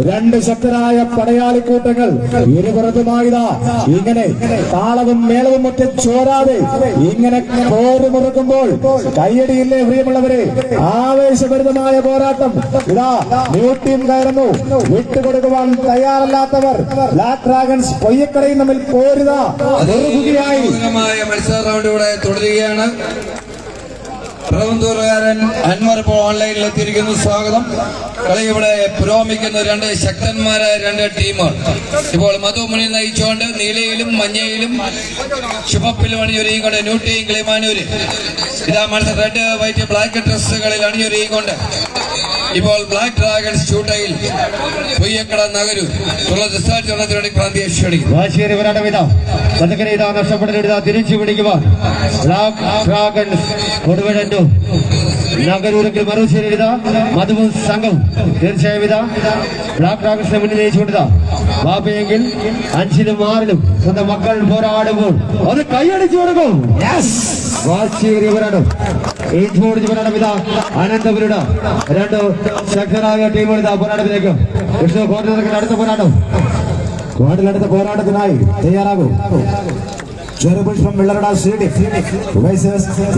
രണ്ട് ശക്തരായ പടയാളിക്കൂട്ടങ്ങൾ ഇരുപുറത്തുമായതാ ഇങ്ങനെ താളവും മേളവും ഒറ്റ ചോരാതെ ഇങ്ങനെ പോര് മുറുക്കുമ്പോൾ കൈയടിയില്ലേ പ്രിയമുള്ളവരെ. ആവേശഭരിതമായ പോരാട്ടം ഇതാ ന്യൂ ടീം കയറുന്നു. വിട്ടുകൊടുക്കുവാൻ തയ്യാറല്ലാത്തവർ ബ്ലാക്ക് ഡ്രാഗൺസ് പൊയ്യക്കടയും തമ്മിൽ പോരുതാ മത്സര റൗണ്ട് ഇവിടെ തുടരുകയാണ്. പ്രവന്തൂറുകാരൻ അൻവർ ഇപ്പോൾ ഓൺലൈനിൽ എത്തിയിരിക്കുന്നു. സ്വാഗതം. കളി ഇവിടെ പുരോഗമിക്കുന്ന രണ്ട് ശക്തന്മാരായ രണ്ട് ടീമുകൾ. ഇപ്പോൾ മധുമുനി നയിച്ചുകൊണ്ട് നീലയിലും മഞ്ഞയിലും ചുമപ്പിലും അണിയൊരുങ്ങിക്കൊണ്ട് ന്യൂ ടീം കിളിമാനൂര് ഇതാ മത്സരം റെഡ് വൈറ്റ് ബ്ലാക്ക് ഡ്രസ്സുകളിൽ അണിയൊരുങ്ങിക്കൊണ്ട് ഇപ്പോൾ ബ്ലാക്ക് ഡ്രാഗൺസ് ഷൂട്ടയിൽ പൊയ്യക്കട നഗരൂർ വാശിയേറിയ പോരാട്ടം ഇതാ പതുക്കനെ ഇതാ നഷ്ടപ്പെട്ടിട്ട് തിരിച്ചു പിടിക്കുവാൻ ബ്ലാക്ക് ഡ്രാഗൺസ് കൊടുവഴണ്ടു നഗരൂരെങ്കിൽ മറുശേരി ഇതാ മധുവും സംഘം തീർച്ചയായും ഇതാ ബ്ലാക്ക് ഡ്രാഗൺസിനെ മുന്നിൽ നയിച്ചുകൊണ്ടിതാ ബാബയെങ്കിൽ 5-ലും 6-ലും സ്വന്തം മക്കൾ പോരാടുമ്പോൾ അത് കൈയടിച്ചു കൊടുക്കും. വാശിയേറിയ പോരാട്ടം ഇഞ്ചോടിച്ച് പോരാട്ടം ഇതാ അനന്തപുരുടെ രണ്ട് ശക്തരായ ടീമുകൾ ഇതാ പോരാട്ടത്തിലേക്ക് വിഷ്ണു കോർണറിന്റെ അടുത്ത പോരാട്ടം കോടിലടുത്ത പോരാട്ടത്തിനായി തയ്യാറാകും. ചെറുപുഷ്പം വെള്ളറട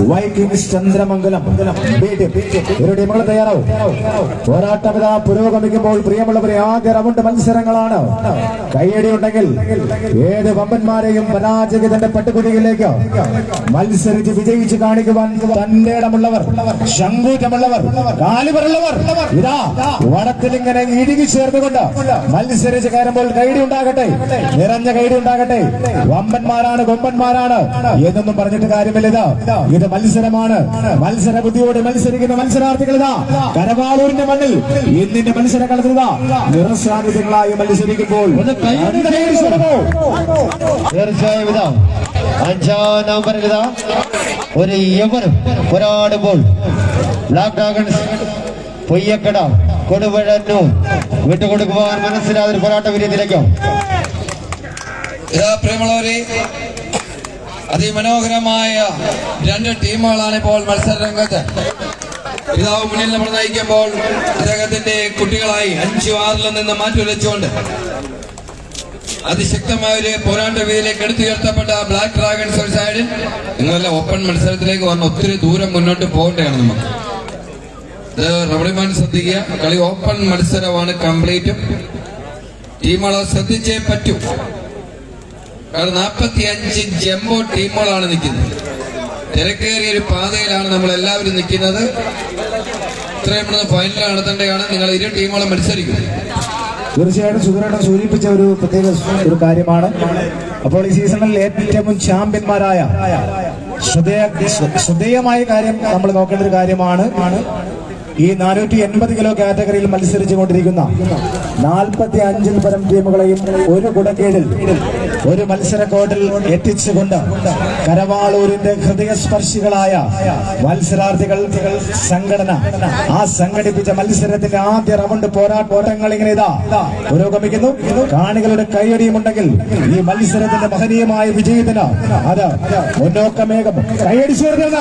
വൈക്കിംഗ്സ് ചന്ദ്രമംഗലം ഇരു ടീമുകൾ തയ്യാറാവും. പോരാട്ടം ഇതാ പുരോഗമിക്കുമ്പോൾ പ്രിയമുള്ളവരെ ആദ്യ റൗണ്ട് മത്സരങ്ങളാണ്. കയ്യടി ഉണ്ടെങ്കിൽ ഏത് വമ്പന്മാരെയും പരാജയത്തിന്റെ പട്ടുകുടിയിലേക്ക് മത്സരിച്ച് വിജയിച്ച് കാണിക്കുവാൻ തന്റെ ഇടമുള്ളവർ, ശങ്കൂറ്റമുള്ളവർ, കാലിബറുള്ളവർ ഇതാ വടത്തിൽ ഇങ്ങനെ ഇടുകി ചേർന്നുകൊണ്ട് മത്സരിച്ച് കയറുമ്പോൾ കൈഡി ഉണ്ടാകട്ടെ, നിറഞ്ഞ കൈഡി ഉണ്ടാകട്ടെ. വമ്പന്മാരാണ് കൊമ്പന്മാരാണ് എന്നൊന്നും പറഞ്ഞിട്ട് കാര്യമില്ല. ഇത് മത്സരമാണ്. മത്സര ബുദ്ധിയോട് മത്സരിക്കുന്ന മത്സരാർത്ഥികൾ ഇതാ കരവാളൂരിന്റെ മണ്ണിൽ ഇന്നിന്റെ മത്സര കളത്തിലാ നിറസാന്നിധ്യങ്ങളായി മത്സരിക്കുമ്പോൾ തീർച്ചയായും ഇതാ 5-ാം നമ്പറിൽ ഇതാ ഒരു യവനും പോരാടുമ്പോൾ ബ്ലാക്ക് ഡ്രാഗൺസ് പൊയ്യക്കട കൊടുവഴന്നു വിട്ടുകൊടുക്കുവാൻ മനസ്സിലാതൊരു പോരാട്ട വിനയത്തിലേക്കും ഇതാ പ്രിയമുള്ളവരെ, അതിമനോഹരമായ രണ്ട് ടീമുകളാണ് ഇപ്പോൾ മത്സര രംഗത്ത്. പിതാവ് മുന്നിൽ നമ്മൾ നയിക്കുമ്പോൾ അദ്ദേഹത്തിന്റെ കുട്ടികളായി 5-6 നിന്ന് മാറ്റിവെച്ചുകൊണ്ട് അതിശക്തമായ ഒരു പോരാട്ട വേദിയിലേക്ക് എടുത്തുയർത്തപ്പെട്ട ബ്ലാക്ക് ഡ്രാഗൺസ് ഒരു സൈഡിൽ. നിങ്ങളെല്ലാം ഓപ്പൺ മത്സരത്തിലേക്ക് വന്ന് ഒത്തിരി ദൂരം മുന്നോട്ട് പോകേണ്ടതാണ്. നമുക്ക് ഇത് റബിമാൻ ശ്രദ്ധിക്കുക, കളി ഓപ്പൺ മത്സരമാണ് കംപ്ലീറ്റും. ടീമുകളെ ശ്രദ്ധിച്ചേ പറ്റൂ. കാരണം 45 ജംബോ ടീമുകളാണ് നിൽക്കുന്നത്. തിരക്കേറിയ ഒരു പാതയിലാണ് നമ്മൾ എല്ലാവരും നിൽക്കുന്നത്. ഇത്രയും ഫൈനൽ നടത്തേണ്ടതാണ്. നിങ്ങൾ ഇരു ടീമുകളും മത്സരിക്കും. തീർച്ചയായിട്ടും സുധരേട്ടൻ സൂചിപ്പിച്ച ഒരു പ്രത്യേക ഒരു കാര്യമാണ്. അപ്പോൾ ഈ സീസണിൽ ഏറ്റവും ചാമ്പ്യന്മാരായ ശ്രദ്ധേയമായ കാര്യം നമ്മൾ നോക്കേണ്ട ഒരു കാര്യമാണ്. ഈ 480 കിലോ കാറ്റഗറിയിൽ മത്സരിച്ചു കൊണ്ടിരിക്കുന്ന 45-ൽ പരം ടീമുകളെയും ഒരു കുടക്കീഴിൽ ഒരു മത്സര കോട്ടിൽ എത്തിച്ചുകൊണ്ട് കരവാളൂരിന്റെ ഹൃദയസ്പർശികളായ മത്സരാർത്ഥികൾ സംഘടന ആ സംഘടിപ്പിച്ച മത്സരത്തിന്റെ ആദ്യ റൗണ്ട് പോരാട്ടങ്ങൾ ഇങ്ങനെ ഇതാ പുരോഗമിക്കുന്നു. കാണികളുടെ കൈയടിയുമുണ്ടെങ്കിൽ ഈ മത്സരത്തിന്റെ മഹനീയമായ വിജയത്തിന് അത് മുന്നോക്കമേകം കൈയടിച്ചു വരുന്ന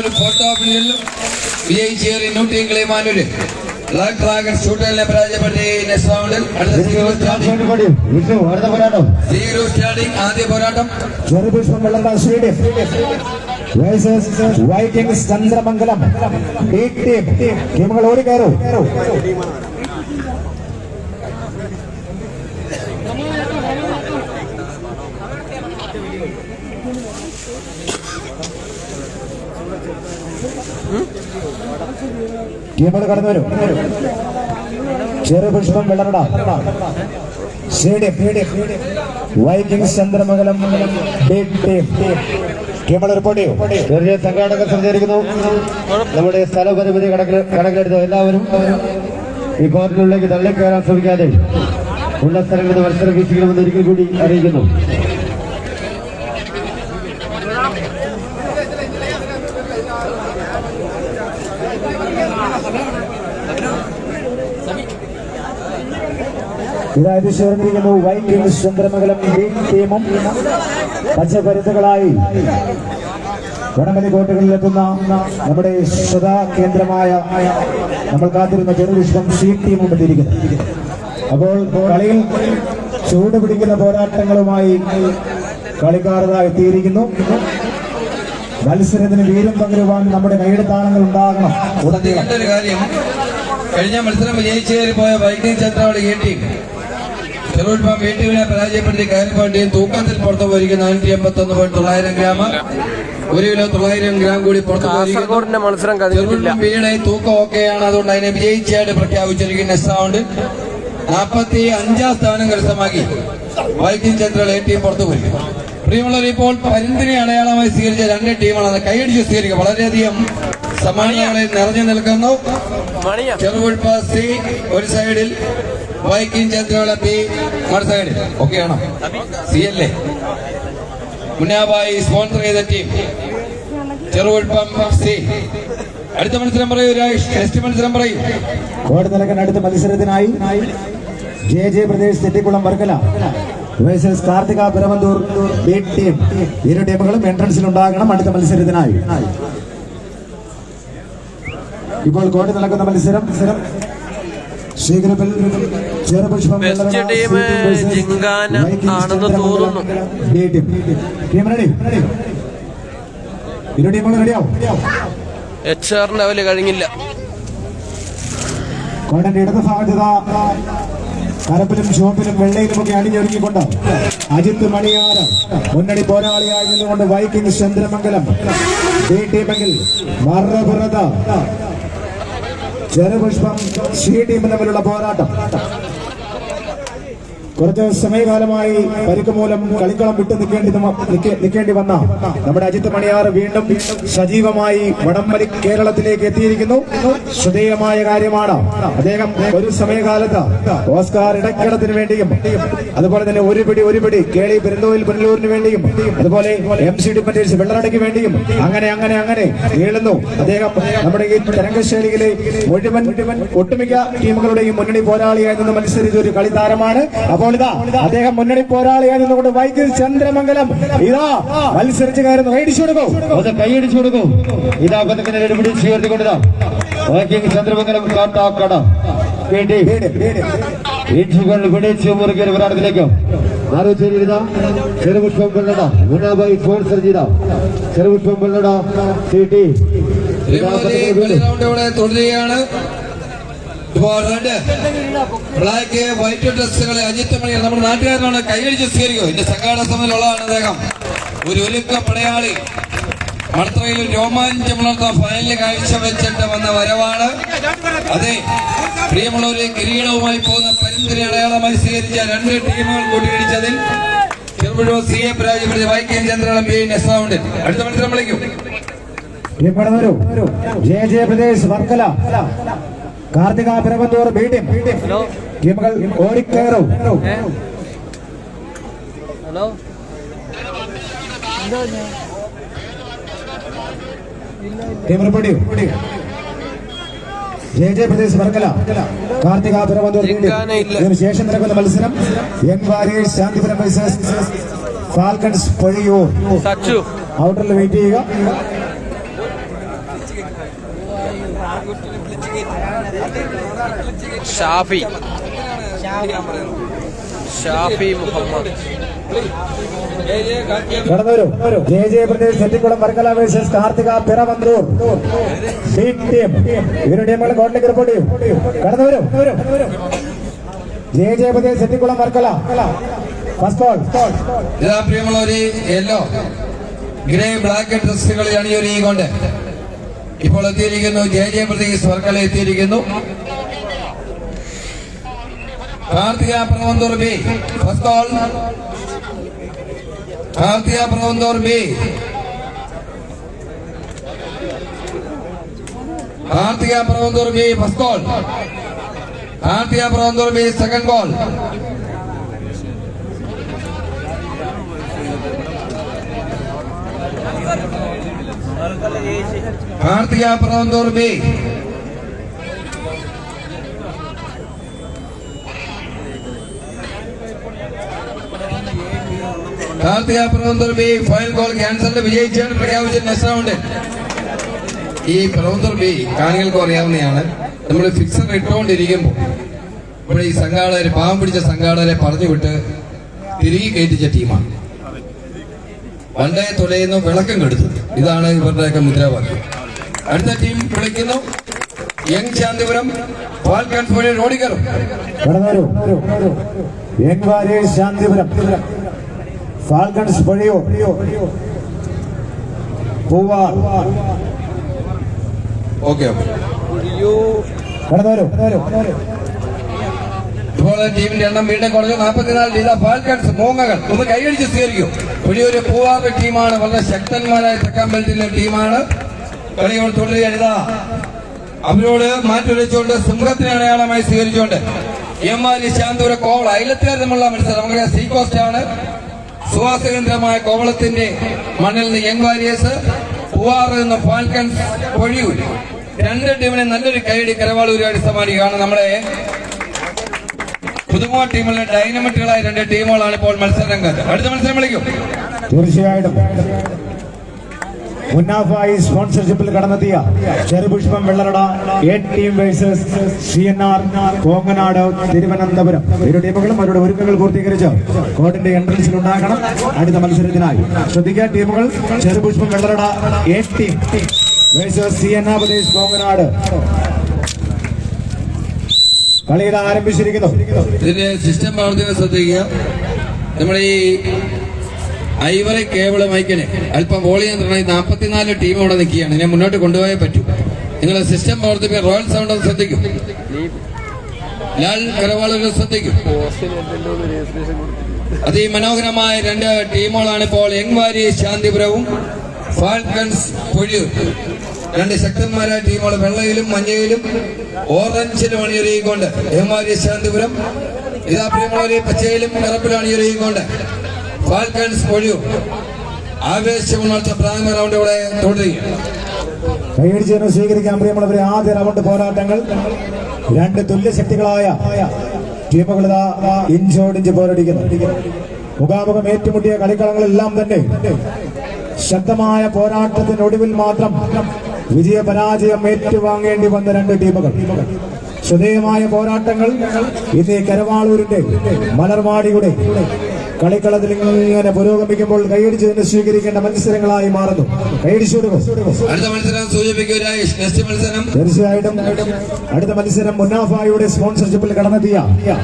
ഒരു ഫോട്ടോ വിജയിച്ചേറി ന്യൂട്ടീൻ കിളിമാനൂര് ബ്ലാക്ക് ഡ്രാഗൺ ഷൂട്ടറിനെ പരാജയപ്പെടുത്തി നെക്സ്റ്റ് റൗണ്ടിൽ സ്റ്റാർട്ടിംഗ് ആദ്യ പോരാട്ടം ചെറുപുഷ്പം വെള്ളറട സ്റ്റേഡിയം വൈക്കിംഗ്സ് ചന്ദ്രമംഗലം ടീമുകൾ ഓടിക്കയറൂ. ടീമുകൾ കടന്നു വരും. ചെറുപുഷ്പം വെള്ളറട സ്റ്റേഡിയം വൈക്കിംഗ്സ് ചന്ദ്രമംഗലം ടീമുകൾ റിപ്പോർട്ട് ചെയ്യും. ചെറിയ സംഘാടകർ സഞ്ചരിക്കുന്നു. നമ്മുടെ സ്ഥലപരിമിതി കണക്കിലെടുത്ത് എല്ലാവരും ഈ കോർട്ടിനുള്ളിലേക്ക് തള്ളിക്കയറാൻ ശ്രമിക്കാതെ ഉള്ള സ്ഥലങ്ങളിൽ മത്സരം വീക്ഷിക്കണമെന്ന് ഒരിക്കൽ കൂടി അറിയിക്കുന്നു. ഇതായത് ചേർന്നിരിക്കുന്നു വൈക്കിംഗ്സ് ചന്ദ്രമംഗലം ടീമും പച്ചക്കരുത്തുകളായി വടംവലി കോട്ടകളിലെത്തുന്ന നമ്മുടെ ശ്രദ്ധാ കേന്ദ്രമായ നമ്മൾ കാത്തിരുന്ന ചെറുപുഷ്പം സി ടീമും എത്തിയിരിക്കുന്നു. അപ്പോൾ കളിയിൽ ചൂട് പിടിക്കുന്ന പോരാട്ടങ്ങളുമായി കളിക്കാർ എത്തിയിരിക്കുന്നു. മത്സരത്തിന് വീര്യം പകരുവാൻ നമ്മുടെ കൈയുടെ താളങ്ങൾ ഉണ്ടാകണം. ഒരു കാര്യം, കഴിഞ്ഞ മത്സരം വിജയിച്ചേറി പോയ വൈദ്യുതി ചന്ദ്രവാളി ടീം ചെറുപുഷ്പം ടീമിനെ പരാജയപ്പെടുത്തി കയറിപ്പോയ ടീം തൂക്കത്തിൽ പുറത്തു പോയിരിക്കുന്ന 581.900 ഗ്രാം, 1 കിലോ 900 ഗ്രാം കൂടി പുറത്തു പോയിരിക്കുന്നു. ചെറുപുഷ്പം ബിയുടെ തൂക്കം ഒക്കെയാണ്. അതുകൊണ്ട് അതിനെ വിജയിച്ചായിട്ട് പ്രഖ്യാപിച്ചിരിക്കുന്ന നെക്സ്റ്റ് റൗണ്ടിൽ 45-ാം സ്ഥാനം കരസ്ഥമാക്കി വൈദ്യുതി ചന്ദ്രവാളി ടീം പുറത്തു പോയിരിക്കുന്നു. പ്രിയമുള്ളവർ, ഇപ്പോൾ പരിന്തിനെ അടയാളമായി സ്വീകരിച്ച രണ്ട് ടീമാണ്. കൈയടിച്ച് സ്വീകരിക്കുക. വളരെയധികം സമ്മാനങ്ങളെ നിറഞ്ഞു നിൽക്കുന്നു. ചെറുപുഷ്പ സി ഒരു സൈഡിൽ, വൈക്കിംഗ് ചന്ദ്രവാളി ബി മറു സൈഡിൽ. ഓക്കെയാണോ? സി അല്ലേ? മുന്നാബായി സ്പോൺസർ ചെയ്ത ടീം ചെറുപുഷ്പം സി. അടുത്ത മത്സരം പറയൂ രാജേഷ്. നെക്സ്റ്റ് മത്സരം പറയൂ. കോട് നിലക്കൻ അടുത്ത മത്സരത്തിനായി J Pradesh Thettikulam Varkala versus Karthika Peravanthoor B team. ഇരു ടീമുകളും എൻട്രൻസിൽ ഉണ്ടാകണം അടുത്ത മത്സരത്തിനായി. ഇപ്പോൾ കോടി നടക്കുന്ന മത്സരം ശീഘ്രത്തിൽ ചെറുപുഷ്പം ബെസ്റ്റ് ടീം ജിങ്കാന ആണെന്ന് തോന്നുന്നു. ടീം റെഡി, ഇരു ടീമുകൾ റെഡിയാവും. HR ലെവല് കഴിഞ്ഞില്ല. കോടന്റെ ഇടത് ഭാഗത്ത് കറുപ്പിലും ചുവപ്പിലും വെള്ളയിലുമൊക്കെ അണിഞ്ഞൊരുങ്ങിക്കൊണ്ട് അജിത്ത് മണിയാറ് മുന്നണി പോരാളിയായി നിന്നുകൊണ്ട് വൈക്കിംഗ് ചന്ദ്രമംഗലം ബി ടീമെങ്കിൽ മറപുറത ചെറുപുഷ്പം സി ടീം തമ്മിലുള്ള പോരാട്ടം. കുറച്ച് സമയകാലമായി പരിക്ക് മൂലം കളിക്കളം വിട്ടു നിൽക്കേണ്ടി വന്ന നമ്മുടെ അജിത്ത് മണിയാർ വീണ്ടും സജീവമായി വടംവലി കേരളത്തിലേക്ക് എത്തിയിരിക്കുന്നു. ശ്രദ്ധേയമായ കാര്യമാണ്. അദ്ദേഹം ഒരു സമയകാലത്ത് ഓസ്കാർ ഇടക്കടത്തിന് വേണ്ടിയും അതുപോലെ തന്നെ ഒരു പിടി കേളി പെരുന്തോയിൽ പുനലൂരിന് വേണ്ടിയും അതുപോലെ MC ഡിഫൻഡേഴ്സ് വെള്ളറടയ്ക്ക് വേണ്ടിയും അങ്ങനെ നീളുന്നു. അദ്ദേഹം നമ്മുടെ ഈ തരംഗശൈലിയിലെ മുഴുവൻ ഒട്ടുമിക്ക ടീമുകളുടെയും മുന്നണി പോരാളിയായി നിന്ന് മത്സരിച്ച ഒരു കളിത്താരമാണ്. അപ്പോൾ ഇതാ അദ്ദേഹം മുന്നണി പോരാളിയായി നിന്നുകൊണ്ട് വൈക്കിംഗ് ചന്ദ്രമംഗലം ഇതാ മത്സരിച്ച് കയറുന്നു. കൈയടിച്ചു കൊടുക്കും. ഇതാ പതക്കിനെ പിടിച്ച് ഉയർത്തിക്കൊണ്ടിതാ വൈക്കിംഗ് ചന്ദ്രമംഗലം കാട്ടാക്കട ഇഞ്ചുകൾ പിടിച്ചു മുറുകിയ പോരാട്ടത്തിലേക്ക് ആലോചിച്ചിരുന്ന ചെറുപുഷ്പം വെള്ളട മുന്നാബായി സ്പോൺസർ ചെയ്ത ചെറുപുഷ്പം വെള്ളട CT തുടരുകയാണ്. ബ്ലാക്ക് വൈറ്റ് ഡ്രസ്സുകളെ അജിത്ത് മണി നമ്മുടെ നാട്ടുകാരനാണ്. കൈയടിച്ച് സ്വീകരിക്കും. എന്റെ സംഘാടക സമിതിയിലുള്ളതാണ് അദ്ദേഹം. ഒരു ഒരുക്ക പടയാളി മടത്തറയിൽ രോമാഞ്ചമുണർന്ന ഫൈനലിൽ കാഴ്ചവെച്ചിട്ട് വന്ന വരവാണ്. അതെ, പ്രിയമുള്ളവരെ, കിരീടവുമായി പോകുന്ന പരുന്തിനെ അടയാളമായി സ്വീകരിച്ച രണ്ട് ടീമുകൾ കൂട്ടിയിടിച്ചതിൽ ചെറുപുഴ CA പരാജയപ്പെടുത്തി വൈക്കിംഗ് ചന്ദ്രമംഗലം ബി നെസ്റൗണ്ടിൽ. അടുത്ത മത്സരം വിളിക്കും. ജയപ്രദേശ് വർക്കല കാർത്തിക പിറവന്തൂർ ബി ടീം ടീമുകൾ ഓടിക്കയറും. Hello, team report Jayapradesh Varkala Karthika Piravanthoor B team. ഇതിനു ശേഷം നടക്കുന്ന മത്സരം Young Warriors Santhipuram versus Falcons Pozhiyoor. ഔട്ടറിൽ വെയിറ്റ് ചെയ്യുക. ഷാഫി മുഹമ്മദ് കടന്നൂരും Jayapradesh Settikulam Varkala versus Karthika Piravanthoor B team. ഇവരുടെ ടീമുകൾ കോർട്ടിലേക്ക് റിപ്പോർട്ട് ചെയ്യും. കടന്നൂരും ജയപ്രദേശ് സെറ്റിക്കുളം വർക്കല ഫസ്റ്റ് ബോൾ. പ്രിയമുള്ളവരെ, യെല്ലോ ഗ്രേ ബ്ലാക്ക് ഡ്രസ്സുകളിൽ അണിയൊരുങ്ങിക്കൊണ്ട് ഇപ്പോൾ എത്തിയിരിക്കുന്നു ജയപ്രദേശ് വർക്കല എത്തിയിരിക്കുന്നു. Karthika Piravanthoor B first call. Karthika Piravanthoor B Karthika Piravanthoor B first call. Karthika Piravanthoor B second call. Karthika Piravanthoor B Karthika Piravanthoor B final call ക്യാൻസലിന്റെ വിജയിച്ചാണ് പ്രഖ്യാപിച്ച നെക്സ്റ്റ് റൗണ്ട്. ഈ പിറവന്തൂർ ബി കാണികൾക്ക് അറിയാവുന്നതാണ്. നമ്മൾ ഫിക്സർ ഇട്ടുകൊണ്ടിരിക്കുമ്പോൾ ഇവിടെ ഈ സംഘാടകരെ, പാവം പിടിച്ച സംഘാടകരെ പറഞ്ഞുവിട്ട് തിരികെ കയറ്റിച്ച ടീമാണ്. വണ്ടേ തുലയുന്നു, വിളക്കം കെടുത്തു. ഇതാണ് ഇവരുടെയൊക്കെ മുദ്രാവാക്യം. അടുത്ത ടീം വിളിക്കുന്നു യങ് ശാന്തിപുരം ഫാൽക്കൺസ് പൊഴിയൂർ. ഓടിക്കറും Young Warriors Santhipuram Falcons Pozhiyoor Poovar. Okay ഇപ്പോൾ ടീമിന്റെ എണ്ണം വീണ്ടും കുറഞ്ഞു. 44. ഇതാ ഫാൽക്കൺസ് മൂങ്ങകൾ. ഒന്ന് കൈയടിച്ച് സ്വീകരിക്കും. പൊഴിയൂര് പൂവാറിന്റെ ടീമാണ്. വളരെ ശക്തന്മാരായ തെക്കാൻ ബെൽറ്റിന്റെ ടീമാണ്. കളികൾ തുടരുകയാണ്. ഇതാ അവരോട് മാറ്റുരച്ചുകൊണ്ട് സിംഹത്തിന് അടയാളമായി സ്വീകരിച്ചുകൊണ്ട് എമ്മാലി ശാന്തപുര കോവള അയലത്തുകാർ തമ്മിലുള്ള മത്സരം. നമുക്ക് സീ കോസ്റ്റ് ആണ്. സുവാസകേന്ദ്രമായ കോവളത്തിന്റെ മണ്ണിൽ നിന്ന് യങ് വാരിയേഴ്സ്, പൂവാറിൽ നിന്ന് ഫാൽക്കൺസ് പൊഴിയൂർ. രണ്ട് ടീമിനെ നല്ലൊരു കൈയടി കരവാളൂരാടി സമ്മാനിക്കുകയാണ്. നമ്മുടെ പുതുമോ ടീമിലെ ഡൈനമിറ്റുകളായ രണ്ട് ടീമുകളാണ് ഇപ്പോൾ മത്സര രംഗത്ത്. അടുത്ത മത്സരം വിളിക്കും. തീർച്ചയായിട്ടും മുന്നാഫായി സ്പോൺസർഷിപ്പിൽ കടന്നെത്തിയ Cherupushpam Vellarada A team versus CNR Konganad Thiruvananthapuram. ഇരു ടീമുകളും അവരുടെ ഒരുക്കങ്ങൾ പൂർത്തീകരിച്ച് കോർട്ടിന്റെ എൻട്രൻസിൽ ഉണ്ടാകണം അടുത്ത മത്സരത്തിനായി. ശ്രദ്ധിക്കുക, ടീമുകൾ Cherupushpam Vellarada A team versus CNR കോങ്ങനാട്. കളിയിൽ ആരംഭിച്ചിരിക്കുന്നു. ഇതിന്റെ സിസ്റ്റം പ്രവർത്തിക്കാൻ ശ്രദ്ധിക്കുക. നമ്മുടെ ഈ ഐവറി കേബിൾ മൈക്കിന് അല്പം വോളി നിയന്ത്രണം 44 ടീം അവിടെ നിൽക്കുകയാണ്. ഇതിനെ മുന്നോട്ട് കൊണ്ടുപോയേ പറ്റൂ. നിങ്ങൾ സിസ്റ്റം പ്രവർത്തിപ്പിക്കാൻ റോയൽ സൗണ്ട് ഒന്ന് ശ്രദ്ധിക്കും. ലാൽ കരവാളുകൾ ശ്രദ്ധിക്കും. അതിമനോഹരമായ 2 ടീമുകളാണ് ഇപ്പോൾ. യങ്വാരി ശാന്തിപുരവും ഫാൽക്കൺസ് പൊഴിയൂർ. 2 ശക്തന്മാരായ ടീമുകൾ വെള്ളയിലും മഞ്ഞയിലും ഓറഞ്ചിലും അണിയൊരുങ്ങിക്കൊണ്ട് യങ്വാരി ശാന്തിപുരം. ഇതാ പ്രിയമുള്ളവരെ പച്ചയിലും കറുപ്പിലും അണിയൊരുങ്ങിക്കൊണ്ട് ഫാൽക്കൺസ് പൊഴിയൂർ. ആവേശമുണർത്ത പ്രാഥമിക റൗണ്ട് ഇവിടെ തുടരുകയാണ്. കൈയടിച്ച് സ്വീകരിക്കാൻ പ്രിയമുള്ളവരെ, ആദ്യ റൗണ്ട് പോരാട്ടങ്ങൾ 2 തുല്യശക്തികളായ ടീമുകൾ ഇഞ്ചോടിഞ്ച് പോരടിക്കുന്നു. മുഖാമുഖം ഏറ്റുമുട്ടിയ കളിക്കളങ്ങളെല്ലാം തന്നെ ശക്തമായ പോരാട്ടത്തിനൊടുവിൽ മാത്രം വിജയ പരാജയം ഏറ്റുവാങ്ങേണ്ടി വന്ന 2 ടീമുകൾ. ശ്രദ്ധേയമായ പോരാട്ടങ്ങൾ ഇന്ന് കരവാളൂരിന്റെ മലർവാടിയുടെ കളിക്കളത്തിൽ ഇങ്ങനെ പുരോഗമിക്കുമ്പോൾ കൈയടിച്ച് തന്നെ സ്വീകരിക്കേണ്ട മത്സരങ്ങളായി മാറുന്നു. കൈയടിച്ചു കൊടുക്കും. അടുത്ത മത്സരം സൂചിപ്പിക്കുകയായി. തീർച്ചയായിട്ടും അടുത്ത മത്സരം മുന്നാഫായുടെ സ്പോൺസർഷിപ്പിൽ കടന്നെത്തിയ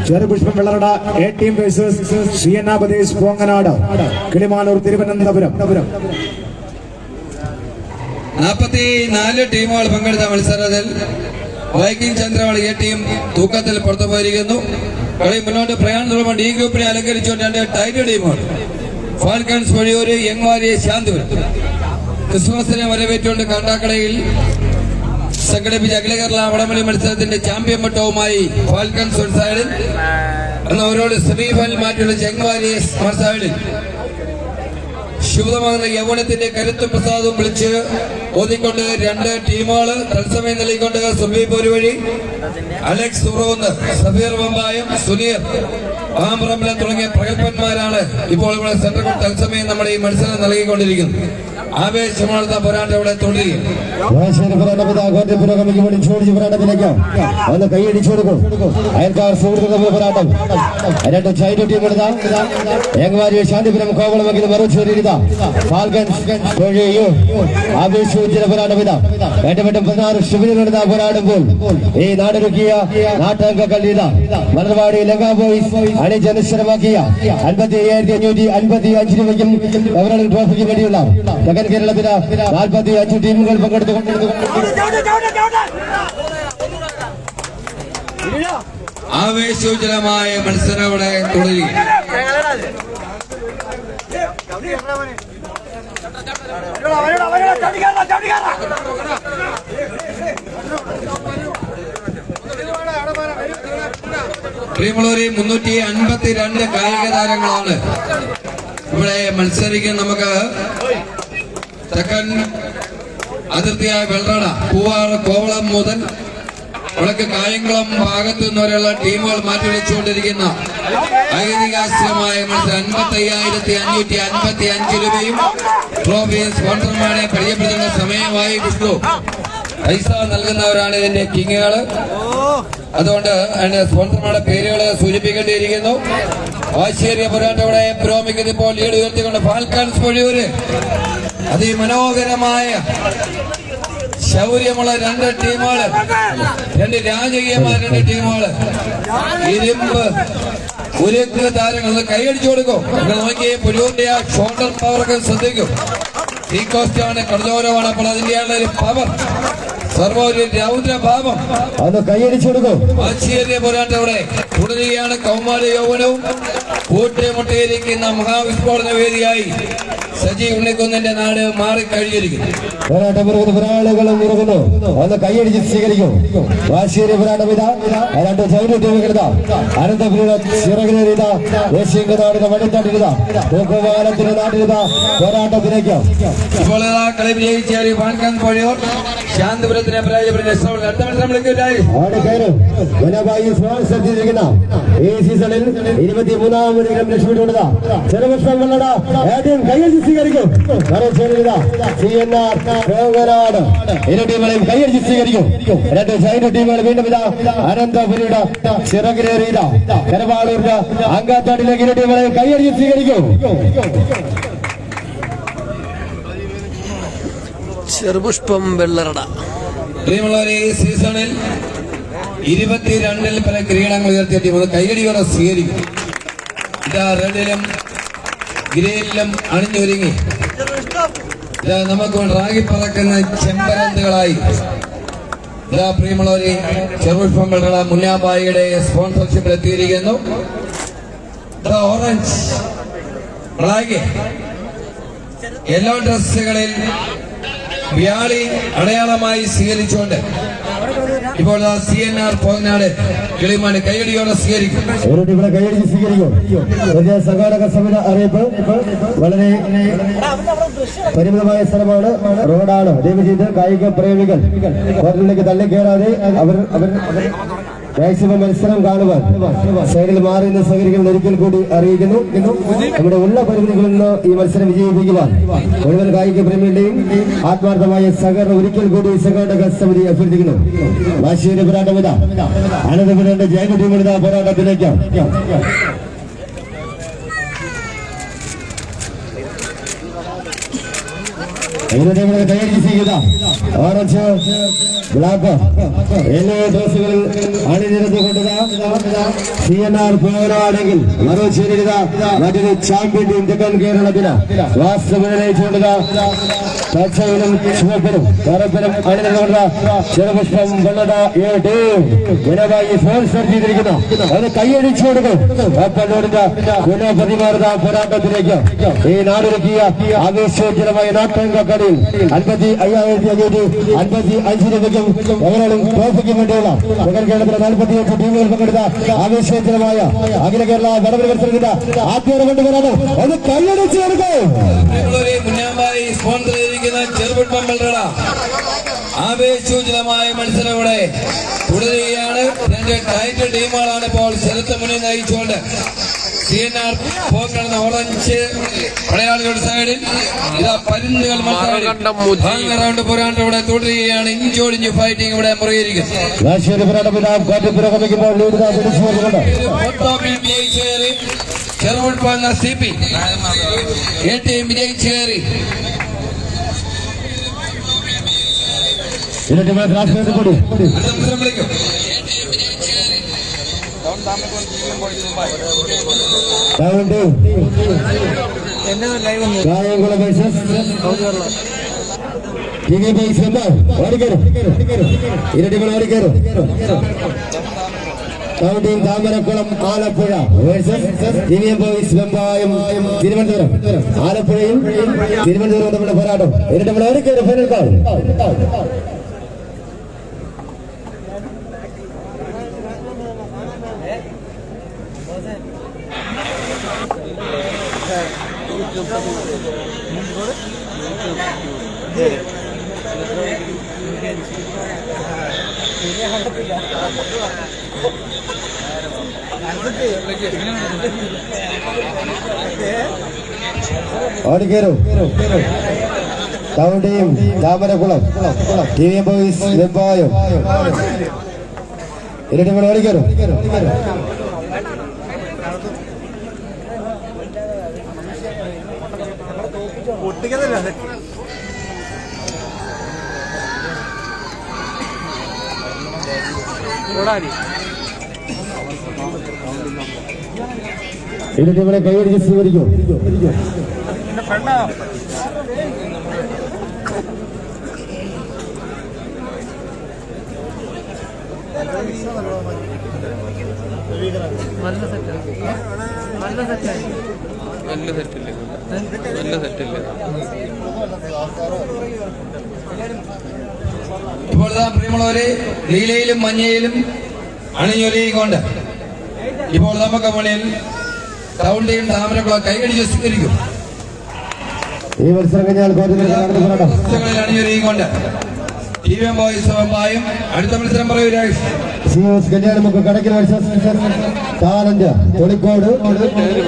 Cherupushpam Vellarada A team versus CNR Konganad Kilimanoor Thiruvananthapuram. 44 ടീമുകൾ പങ്കെടുത്ത മത്സരത്തിൽ വൈക്കിംഗ് ചന്ദ്രവാളി എ ടീം തൂക്കത്തിൽ പുറത്തു പോയിരിക്കുന്നു. കളി മുന്നോട്ട് പ്രയാണം തുടങ്ങുമ്പോൾ ഡി ഗ്രൂപ്പിനെ അലങ്കരിച്ചുകൊണ്ട് 2 ടൈറ്റ് ടീമുകൾ ഫാൽക്കൺസ് പൊഴിയൂര് യങ്വാരി ശാന്തിപുരം. ക്രിസ്മസിനെ വരവേറ്റുകൊണ്ട് കാട്ടാക്കടയിൽ സംഘടിപ്പിച്ച അഖില കേരള വടംവലി മത്സരത്തിന്റെ ചാമ്പ്യൻ പട്ടവുമായി ഫാൽക്കൺസ് ഒരു സൈഡിൽ, അവരോട് സെമി ഫൈനൽ മാറ്റിയുള്ള യങ്വാരി സൈഡിൽ ശുഭമാകുന്ന യൗവനത്തിന്റെ കരുത്തും പ്രസാദവും വിളിച്ച് ഓതിക്കൊണ്ട് 2 ടീമുകൾ തത്സമയം നൽകിക്കൊണ്ട് സുബി പോരുവഴി, അലക്സ് ഉറവുന്ന്, സഫീർ വമ്പായം, സുനീർ ആമ്പ്രംല തുടങ്ങിയ പ്രഗത്ഭന്മാരാണ് ഇപ്പോൾ ഇവിടെ സെന്റർ കോർട്ട് തത്സമയം നമ്മുടെ ഈ മത്സരം നൽകിക്കൊണ്ടിരിക്കുന്നത്. ആവേശമുള്ള പോരാട്ടം ഇവിടെ തുടരുകയും ഒന്ന് കൈയടിച്ചു കൊടുക്കും. അയൽക്കാർ സുഹൃത്തുക്കളുടെ പോരാട്ടം 2 ചൈന ടീമുകൾ യങ്വാരി ശാന്തിപുരം കോവളമെങ്കിലും മറുചേരിത ആവേശോജ്ജല പോരാട്ടം. ഇതാ ഏറ്റവും 16 ശിബിരങ്ങളുടെ പോരാടുമ്പോൾ ഈ നാടൊരുക്കിയ നാട്ടംഗങ്ങൾ ഇതാ മലർവാടി ലങ്ക ബോയ്സ് അണിജനശ്വരമാക്കിയ 55,555 രൂപയ്ക്കും എവറോളിംഗ് ട്രോഫിക്ക് വേണ്ടിയുള്ള തെക്കൻ കേരളത്തിന് 45 ടീമുകൾ പങ്കെടുത്തുകൊണ്ടിരുന്നു. ആവേശോജ്ജലമായ മത്സരം ഇവിടെ തുടരുകയും പ്രിയമുള്ളവരെ 352 കായിക താരങ്ങളാണ് ഇവിടെ മത്സരിക്കുന്നത്. നമുക്ക് തെക്കൻ അതിർത്തിയായ വെള്ളറട, പൂവാറ്, കോവളം മുതൽ വടക്ക് കായംകുളം ഭാഗത്തു നിന്നുവരെയുള്ള ടീമുകൾ മാറ്റിവെച്ചുകൊണ്ടിരിക്കുന്ന ഐതിഹാസികമായ മത്സരം 55,555 രൂപയും ട്രോഫി സ്പോൺസർമാരെ പരിചയപ്പെടുത്തുന്ന സമയമായി വിഷ്ണു പൈസ നൽകുന്നവരാണ് ഇതിന്റെ കിങ്ങുകള്. അതുകൊണ്ട് അതിന്റെ സ്പോൺസർമാരുടെ പേരുകൾ സൂചിപ്പിക്കേണ്ടിയിരിക്കുന്നു. വാശിയേറിയ പോരാട്ടം ഇവിടെ പുരോഗമിക്കുന്നത്. ഇപ്പോൾ ലീഡ് ഉയർത്തിക്കൊണ്ട് ഫാൽക്കൺസ് പൊഴിയൂര് അതിമനോഹരമായ ശൗര്യമുള്ള 2 ടീമുകൾ, 2 രാജകീയമായ 2 ടീമുകൾ, ഇരുമ്പ് ഉരുക്ക് താരങ്ങൾ. കൈയടിച്ചു കൊടുക്കും. നോക്കിയേ പുരൂരിന്റെ ആ ഷോൾഡർ പവറൊക്കെ ശ്രദ്ധിക്കും. ഈ കോസ്റ്റാണ്, കടലോരമാണ്. അപ്പോൾ അതിന്റെയാണ് ഒരു പവർ, സർവ ഒരു രൗദ്രഭാവം. അത് കൈയടിച്ചു കൊടുക്കും. വാശിയേറിയ പോരാട്ടം ഇവിടെ തുടരുകയാണ്. കൗമാര യൗവനവും കൂട്ടിമുട്ടിയിരിക്കുന്ന മഹാവിസ്ഫോടന വേദിയായി സജി ഉണ്ണിക്കുന്നിന്റെ നാട് മാറിക്കഴിഞ്ഞിരിക്കുന്നു. പോരാട്ടം ഒരാളുകളും ഉറങ്ങുന്നു. ഒന്ന് കൈയടിച്ച് സ്വീകരിക്കും. വാശിയേറിയ പോരാട്ടം. ഇതാ 2 ചൈന ടീമുകൾ അനന്തപുര ചിറകിലേറിത ദേശീയ നാടിന്റെ വഴിത്താട്ടിരുത തൂക്കുവാലത്തിന്റെ നാട്ടിരുത പോരാട്ടത്തിലേക്ക് ഇപ്പോൾ കളി വിജയിച്ച ഫാൽക്കൺസ് പൊഴിയൂർ ശാന്തിപുരത്തിനെ പരാജയപ്പെടുന്ന അടുത്ത മത്സരം വിളിക്കുകയായി സ്പോൺസർ ചെയ്തിരിക്കുന്ന ഈ സീസണിൽ 23ാമത് ഇനം ലക്ഷ്യമിട്ടുള്ളതാ ചെറുപുഷ്പം വെള്ളട ആദ്യം കൈയടിച്ച് സ്വീകരിക്കും. CNR വേങ്ങനാട് ഇരു ടീമുകളെയും കൈയടിച്ച് സ്വീകരിക്കും. രണ്ട് ജൈന്റ് ടീമുകൾ വീണ്ടും ഇതാ അനന്തപുരിയുടെ ചിറകിലേറിയ കരവാളൂരിന്റെ അങ്കാത്താടിലേക്ക് ഇരു ടീമുകളെയും കൈയടിച്ച് സ്വീകരിക്കും. ചെറുപുഷ്പം വെള്ളറട പ്രിയമുള്ളവരെ, ഈ സീസണിൽ 22ൽ പല കിരീടങ്ങൾ ഉയർത്തിയ ടീം കൈയടിയോടെ സ്വീകരിക്കും. ഇതാ റെഡിലും ഗ്രേനിലും അണിഞ്ഞൊരുങ്ങി ഇതാ നമുക്ക് റാഗി പറക്കുന്ന ചെമ്പരന്തുകളായി ഇതാ പ്രിയമുള്ളവരെ ചെറുപുഷ്പം വെള്ളറ മുന്നാബായിയുടെ സ്പോൺസർഷിപ്പിൽ എത്തിയിരിക്കുന്നു. ഓറഞ്ച് റാഗി യെല്ലോ ഡ്രസ്സുകളിൽ വ്യാളി അടയാളമായി സ്വീകരിച്ചുകൊണ്ട് ഇപ്പോൾ CNR പോങ്ങനാട് കിളിമാന് കൈയടിയോടെ സ്വീകരിക്കും. ഇവിടെ കൈയടിച്ച് സ്വീകരിക്കും. സംഘാടക സമിതി അറിയിപ്പ് വളരെ പരിമിതമായ സ്ഥലമാണ്, റോഡാണ്. ദയവ് ചെയ്ത് കായിക പ്രേമികൾ കോർട്ടിലേക്ക് തള്ളിക്കയറാതെ അവർ മാക്സിമം മത്സരം കാണുവാൻ സൈഡിൽ മാറി നിന്ന് സഹകരിക്കുന്നത് ഒരിക്കൽ കൂടി അറിയിക്കുന്നു. നമ്മുടെ ഉള്ള പരിമിതികളിൽ നിന്ന് ഈ മത്സരം വിജയിപ്പിക്കുവാൻ മുഴുവൻ കായിക പ്രേമികളുടെയും ആത്മാർത്ഥമായ സഹകരണം ഒരിക്കൽ കൂടി സംഘാടക സമിതി അഭ്യർത്ഥിക്കുന്നു. വാശിയുടെ പോരാട്ടം ഇതാ അനന്തപുരന്റെ ജൈന ടീമിത പോരാട്ടത്തിലേക്ക് കൈയടിച്ച് സ്വീകരിത ഓറഞ്ച് ബ്ലാക്ക് എല്ലാ ഡ്രസ്സുകളിൽ അണിനിരന്നുകൊണ്ടത് CNR പോരാണെങ്കിൽ മറുചേരിത മറ്റൊരു ചാമ്പ്യൻ ടീം തെക്കൻ കേരളത്തിന് വാസ്തവനയിച്ചുകൊണ്ടത് പച്ചയിലും ചുവപ്പിലും കറുപ്പിലും അണിനിരന്നുകൊണ്ട് ചെറുപുഷ്പം വെള്ളട ജനമായി സ്പോൺസർ ചെയ്തിരിക്കുന്നു. അത് കൈയടിച്ചു കൊടുക്കും. കപ്പലോടിന്റെ പുനഃപ്രതിമാർത്ത പോരാട്ടത്തിലേക്ക് ഈ നാടൊരുക്കിയ ആവേശോജ്വലമായ നാട്ടങ്കക്കടയിൽ 55,555 രൂപയ്ക്കും എവരും ട്രോഫിക്കും വേണ്ടിയുള്ള തെക്കൻ കേരളത്തിലെ 45 ടീമുകൾ പങ്കെടുത്ത ആവേശോജ്വലമായ അഖില കേരള വടംവലി മത്സരത്തിന്റെ ആദ്യ കൊണ്ടുവരാനും അത് കൈയടിച്ചു കൊടുക്കും. ചെറുപുഷ്പം വെള്ളറ ആവേശോജ്വലമായ മത്സരം ഇവിടെ തുടരുകയാണ്. രണ്ട് ടൈറ്റിൽ ടീമുകളാണ് ഇപ്പോൾ സ്ഥലത്ത് മുന്നിൽ നയിച്ചുകൊണ്ട് CNR പോങ്ങുന്ന ഓറഞ്ച് പടയാളികളുടെ സൈഡിൽ ഇതാ പരുന്നുകൾ റൗണ്ട് പോരാട്ടം ഇവിടെ തുടരുകയാണ്. ഇഞ്ചോടിഞ്ച് ഫൈറ്റിംഗ് ഇവിടെ മുറിയിരിക്കുന്നു. ചെറുപുഷ്പം CP ടീം വിജയിച്ചു കയറി. വിളിക്കും താമരക്കുളം ആലപ്പുഴ വെമ്പായം തിരുവനന്തപുരം. ആലപ്പുഴയും തിരുവനന്തപുരം തമ്മിലുള്ള പോരാട്ടം ഇരട്ട ഫൈനൽ കാൾ. ഓടിക്കേറും ടൗണിയും താമരക്കുളം ബോയ്സ് വെമ്പായം ഇരട്ട ഓടിക്കേറും. എന്നിട്ട് ഇവിടെ കൈയടിച്ച് സ്വീകരിക്കും. ഇപ്പോൾ പ്രിയമുള്ളവരെ നീലയിലും മഞ്ഞയിലും അണിഞ്ഞൊരുങ്ങിക്കൊണ്ട് ഇപ്പോൾ നമുക്ക് മുന്നിൽ ടൗണിന്റെയും താമരക്കുളം കൈകടിച്ച് സ്വീകരിക്കും. ഈ മത്സരം കഴിഞ്ഞാൽ അണിഞ്ഞൊരുങ്ങിക്കൊണ്ട് ബോയ്സ് വെമ്പായും അടുത്ത മത്സരം പറയൂ. സിയോസ് കല്യാണമുക്ക് കടക്കിൽ വേഴ്സസ് ടാലന്റ് തൊളിക്കോട്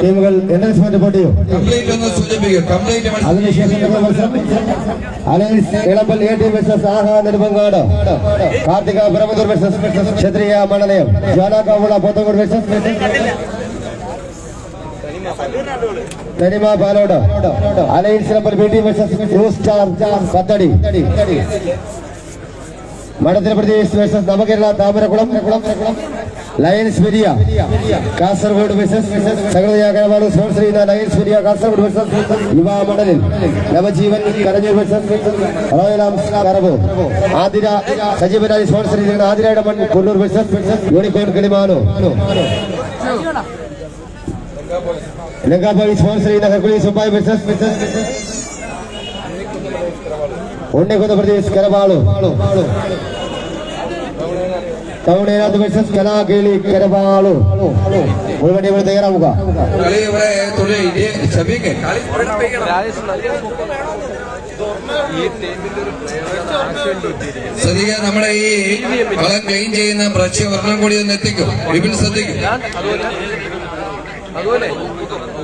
ടീമുകൾ എൻട്രൻസ്മെന്റ് പോട്ടിയോ കംപ്ലീറ്റ് ഒന്ന് സൂചിപ്പിക്കും. കംപ്ലീറ്റ് അതിനുശേഷം മത്സരം Alliance Elampal A team versus ആഹാ നെടുമങ്ങാട് കാർത്തിക പരമദൂർ വേഴ്സസ് ക്ഷത്രിയ മണലയം ജ്വാലാക്കാവുള്ള Pothencode versus Thanima Palode Alliance number B team versus Blue Star കത്തടി മഠത്തിൽ പ്രദേശ് versus Navakerala Thamarakulam Lions Periya Kasaragod versus സംഘടനയാ കരവാട് സ്പോൺസർ ചെയ്യുന്ന ലയൻസ് പെരിയ കാസർഗോഡ് വേഴ്സസ് യുവാ മണ്ഡലിൽ നവജീവൻ കരഞ്ഞൂർ വേഴ്സസ് റോയൽ ആംസ് കരവൂർ ആതിര സജീവനായി സ്പോൺസർ ചെയ്തിരിക്കുന്ന ആതിരയുടെ മൺ കൊല്ലൂർ വേഴ്സസ് യൂണിക്കോൺ കിളിമാനോ ലങ്കാപോയി സ്പോൺസർ ചെയ്യുന്ന ഹെർക്കുലീസ് മുംബൈ വേഴ്സസ് ഉണ്ണിക്കുന്ന് പ്രദേശ് കരവാളു ടൗണേനാഥ് വേഴ്സസ് കലാകേളി കരവാളു മുഴുവൻ ഇവിടെ തയ്യാറാവുക. കളി ഇവിടെ തുടങ്ങി. ഷബീഖ് ശ്രദ്ധിക്കുക, നമ്മുടെ ഈ വളം ക്ലീൻ ചെയ്യുന്ന ബ്രഷ് ഒരെണ്ണം കൂടി ഒന്ന് എത്തിക്കും. വിപിൻ ശ്രദ്ധിക്കും. അതുപോലെ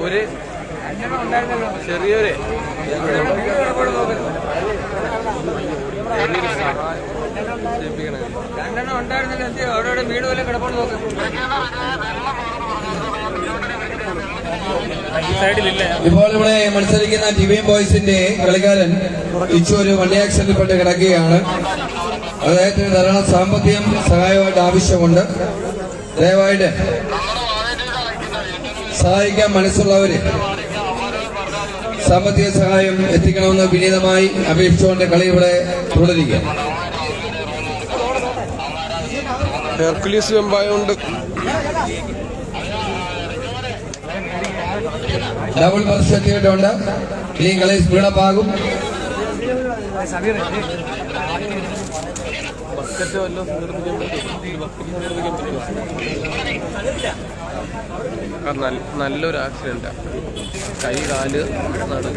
ഒരു ചെറിയൊരു രണ്ടെണ്ണം ഉണ്ടായിരുന്നില്ല. അവിടെ വീട് പോലെ കിടപ്പുണ്ട് നോക്കാം. ഇപ്പോൾ ഇവിടെ മത്സരിക്കുന്ന ടിവിഎം ബോയ്സിന്റെ കളിക്കാരൻ ഇച്ചൊരു വണ്ടി ആക്സിഡന്റിൽപ്പെട്ട് കിടക്കുകയാണ്. അദ്ദേഹത്തിന് ധാരാളം സാമ്പത്തികം സഹായമായിട്ട് ആവശ്യമുണ്ട്. ദയവായിട്ട് സഹായിക്കാൻ മനസ്സുള്ളവര് സാമ്പത്തിക സഹായം എത്തിക്കണമെന്ന് വിനീതമായി അപേക്ഷിച്ചുകൊണ്ട് കളി ഇവിടെ തുടരുക. ഹെർക്കുലീസ് വെമ്പായുണ്ട്. ഡബിൾ ബർസ് എത്തിയിട്ടുണ്ട്. ഈ കളി സ്പീഡപ്പ് ആകും. ബക്കറ്റ് വല്ലതും നിർമ്മിക്കാൻ പറ്റും. നല്ലൊരു ആക്സിഡന്റാണ്. കൈ കാല് നടു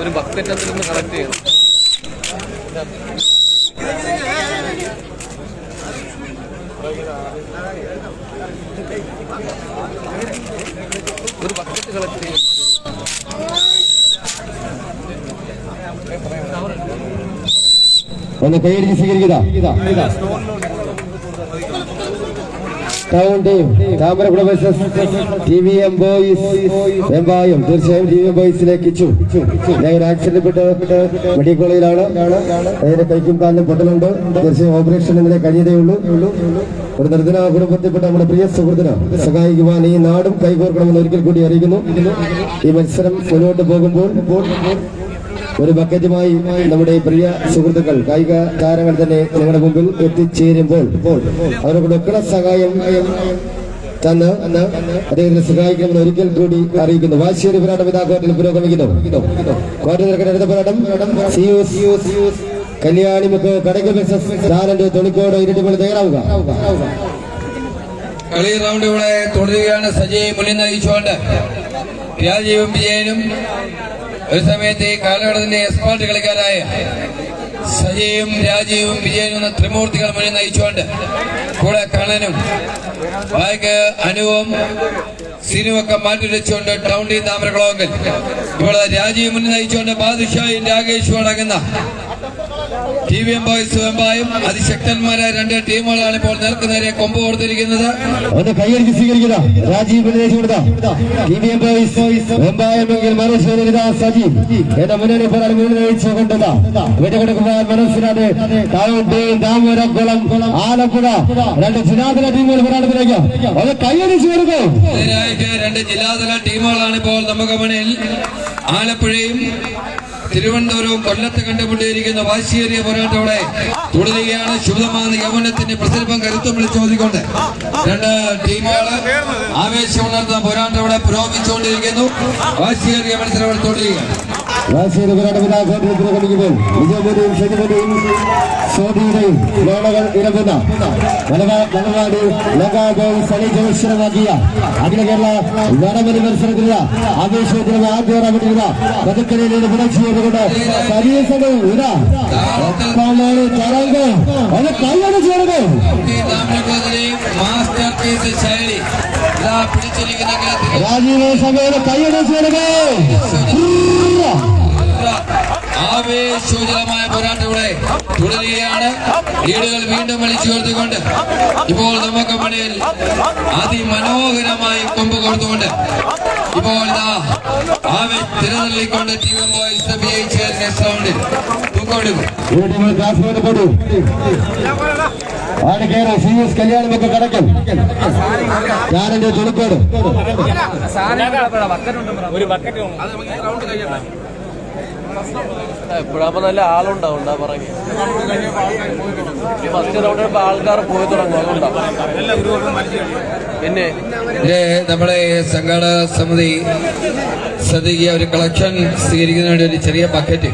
ഒരു ബക്കറ്റ് അതിലൊന്ന് കളക്ട് ചെയ്യണം. ഒരു ബക്കറ്റ് കളക്ട് ചെയ്യണം. ഒന്ന് കൈയടിച്ച് സ്വീകരിക്കുക. Town team Thamarakulam versus TVM boys Vembayam. തീർച്ചയായും ടിവിഎം ബോയ്സിലേക്ക് ഒരു ആക്സിഡന്റ് മെഡിക്കൽ കോളേജിലാണ്. അതിന്റെ കൈക്കും കാലിനും പൊട്ടലുണ്ട്. തീർച്ചയായും ഓപ്പറേഷൻ ഇന്നലെ കഴിഞ്ഞതേ ഉള്ളൂ. ഒരു നിർധന കുടുംബത്തിൽപ്പെട്ട നമ്മുടെ പ്രിയ സുഹൃത്തിനെ സഹായിക്കുവാൻ ഈ നാടും കൈകോർക്കണമെന്ന് ഒരിക്കൽ കൂടി അറിയിക്കുന്നു. ഈ മത്സരം മുന്നോട്ട് പോകുമ്പോൾ ഒരു ബക്കറ്റുമായി നമ്മുടെ പ്രിയ സുഹൃത്തുക്കൾ കായിക താരങ്ങൾ തന്നെ നിങ്ങളുടെ മുമ്പിൽ എത്തിച്ചേരുമ്പോൾ അവരുടെ ഒക്കെ സഹായം തന്ന് അദ്ദേഹത്തെ സഹായിക്കണമെന്ന് ഒരിക്കൽ കൂടി അറിയിക്കുന്നു. വാശിയേറിയ പോരാട്ടം ഇതാ കോർട്ടിൽ പുരോഗമിക്കുന്നു. കോർട്ടിൽ നടക്കുന്ന അടുത്ത പോരാട്ടം കല്യാണിമുക്ക് കടയ്ക്കൽ വേഴ്സസ് ടാലന്റ് തൊളിക്കോട് ഇരുട്ടിപ്പോൾ തയ്യാറാവുക. കളി റൗണ്ട് ഇവിടെ തുടരുകയാണ്. സജയ് മുന്നിൽ നയിച്ചുകൊണ്ട് രാജീവും വിജയനും ഒരു സമയത്ത് ഈ കാലഘട്ടത്തിന്റെ എക്സ്പേർട്ട് കളിക്കാരായ സജയും രാജീവും വിജയനും എന്ന ത്രിമൂർത്തികൾ മുന്നിൽ നയിച്ചുകൊണ്ട് കൂടെ കണ്ണനും വായിക്ക് അനുവും സിനുവൊക്കെ മാറ്റി വെച്ചുകൊണ്ട് ടൗൺ ടീം താമരക്കുളമെങ്കിൽ ഇപ്പോൾ രാജീവ് മുന്നിൽ നയിച്ചുകൊണ്ട് ബാദുഷായും രാകേഷും അടങ്ങുന്ന ടിവിഎം ബോയ്സ് വെമ്പായും അതിശക്തന്മാരായ രണ്ട് ടീമുകളാണ് ഇപ്പോൾ നേർക്കുനേരെ കൊമ്പ് കൊടുത്തിരിക്കുന്നത്. ഒന്ന് കൈയടിച്ച് സ്വീകരിക്കുക. രാജീവ് ടിവിഎം ബോയ്സ് വെമ്പായമെങ്കിൽ മറുശോധന സജീവ് എന്റെ മുന്നണി പോരാളി മുന്നിൽ നയിച്ചുകൊണ്ടതാ വിട്ടുകൊടുക്കുവാൻ മനസ്സിലാതെ ടൗൺ ടീം താമരക്കുളം ആലപ്പുഴ രണ്ട് ജില്ലാതല ടീമുകൾ പോരാട്ടത്തിലേക്ക് ഒന്ന് കൈയടിച്ച് കൊടുക്കും. ഇതിനായിട്ട് രണ്ട് ജില്ലാതല ടീമുകളാണ് ഇപ്പോൾ നമുക്ക് മുന്നിൽ. ആലപ്പുഴയും തിരുവനന്തപുരവും കൊല്ലത്ത് കണ്ടുപിടിയിരിക്കുന്ന വാശിയേറിയ പോരാട്ടത്തോടെ തുടരുകയാണ്. ശുഭമായ യൗവനത്തിന്റെ പ്രസരിപ്പം കരുത്തും വിളിച്ചോദിക്കൊണ്ട് രണ്ട് ടീമുകൾ ആവേശമുണർത്തുന്ന പോരാട്ടത്തോടെ പുരോഗമിച്ചുകൊണ്ടിരിക്കുന്നു. വാശിയേറിയ മത്സരം തുടരുകയാണ്. വാശിയുടെ പോരാട്ടമിതാ കോട്ടയത്തിന് കളിക്കുമ്പോൾ വിജയമോടിയും ശനിമോടിയും സോഡിയുടെയും വേളകൾ ഇടപെടുന്ന മലനാട് ലഗാബോൾ സളി ജലക്ഷരമാക്കിയ അഖില കേരള വടംവലി മത്സരത്തിലുള്ള ആവേശത്തിലുള്ള ആദ്യ റൗണ്ടിലുള്ള പതുക്കലയിലൂടെ പുറച്ചുകൊണ്ട് സരീസവും തരംഗം അത് കൈയോട് ചേർന്നു മാസ്റ്റർ പീസ് ശൈലി ഇതാ പിടിച്ചിരിക്കുന്ന രാജീവ് സഭയുടെ കൈയോട് ചേർന്നു ആവേശോജ്വലമായ പോരാട്ടം ഇവിടെ തുടരുകയാണ്. ലീഡുകൾ വീണ്ടും വലിച്ചു കൊടുത്തുകൊണ്ട് ഇപ്പോൾ നമുക്ക് മുന്നിൽ അതിമനോഹരമായി കൊമ്പ് കൊടുത്തുകൊണ്ട് ഇപ്പോൾ ഇതാ തിരതള്ളിക്കൊണ്ട് ടീം ബോയ്സ് വിജയിച്ച് നെക്സ്റ്റ് റൗണ്ടിൽ തൂക്കൊടുക്കും. സീരിയസ് കല്യാണമൊക്കെ കിടക്കും. ഞാനെന്റെ തുണിക്കോട് എപ്പോഴാകുമ്പോ നല്ല ആളുണ്ടാവും പറഞ്ഞു ഫസ്റ്റ് റൗണ്ട് ആൾക്കാർ പോയി തുടങ്ങും അതുകൊണ്ടാവും. പിന്നെ നമ്മുടെ സംഘാടക സമിതി ശ്രദ്ധിക്കുക, ഒരു കളക്ഷൻ സ്വീകരിക്കുന്നതിന് വേണ്ടി ഒരു ചെറിയ ബക്കറ്റ്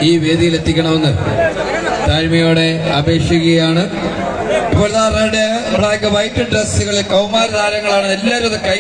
ഈ വേദിയിൽ എത്തിക്കണമെന്ന് താഴ്മയോടെ അപേക്ഷിക്കുകയാണ്. ഇപ്പോൾ ബ്ലാക്ക് വൈറ്റ് ഡ്രസ്സുകളിൽ കൗമാര താരങ്ങളാണ്. എല്ലാവരും കൈ